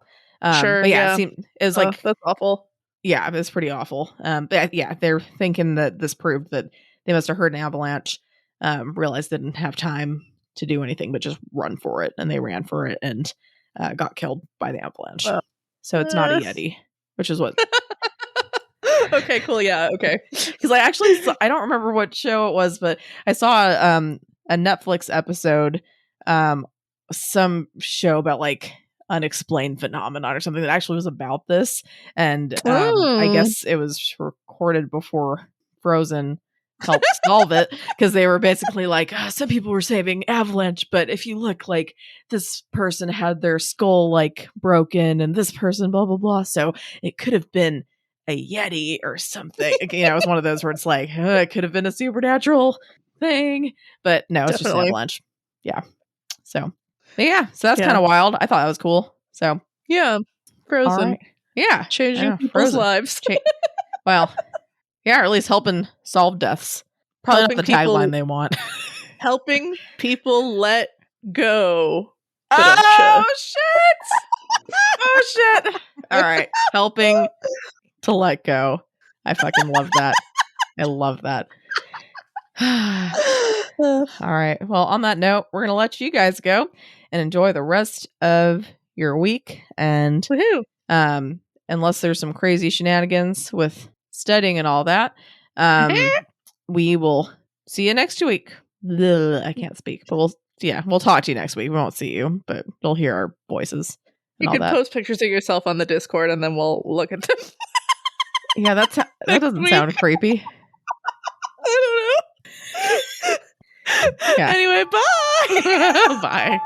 Sure. But yeah, it was like, that's awful. Yeah, it was pretty awful. But yeah, they're thinking that this proved that they must have heard an avalanche, realized they didn't have time to do anything but just run for it, and they ran for it and got killed by the avalanche. So it's not a Yeti, which is what. Okay, cool. Yeah, okay. Because I don't remember what show it was, but I saw a Netflix episode, some show about like unexplained phenomenon or something that actually was about this, and I guess it was recorded before Frozen helped solve it, because they were basically like, some people were saving avalanche, but if you look, like, this person had their skull like broken and this person blah blah blah, so it could have been a Yeti or something. It was one of those where it's like, it could have been a supernatural thing, but no, it's just an avalanche. Yeah. So that's kind of wild. I thought that was cool. So yeah, Frozen. Right. Yeah, changing people's lives. Well, yeah, or at least helping solve deaths. Probably not the tagline they want. Helping people let go. Oh shit! Oh shit! All right, helping to let go. I fucking love that. I love that. All right. Well, on that note, we're gonna let you guys go and enjoy the rest of your week. And unless there's some crazy shenanigans with studying and all that, we will see you next week. I can't speak, but we'll talk to you next week. We won't see you, but you'll hear our voices. You can post pictures of yourself on the Discord, and then we'll look at them. Yeah, that doesn't sound creepy. I don't know. Yeah. Anyway, bye. Bye.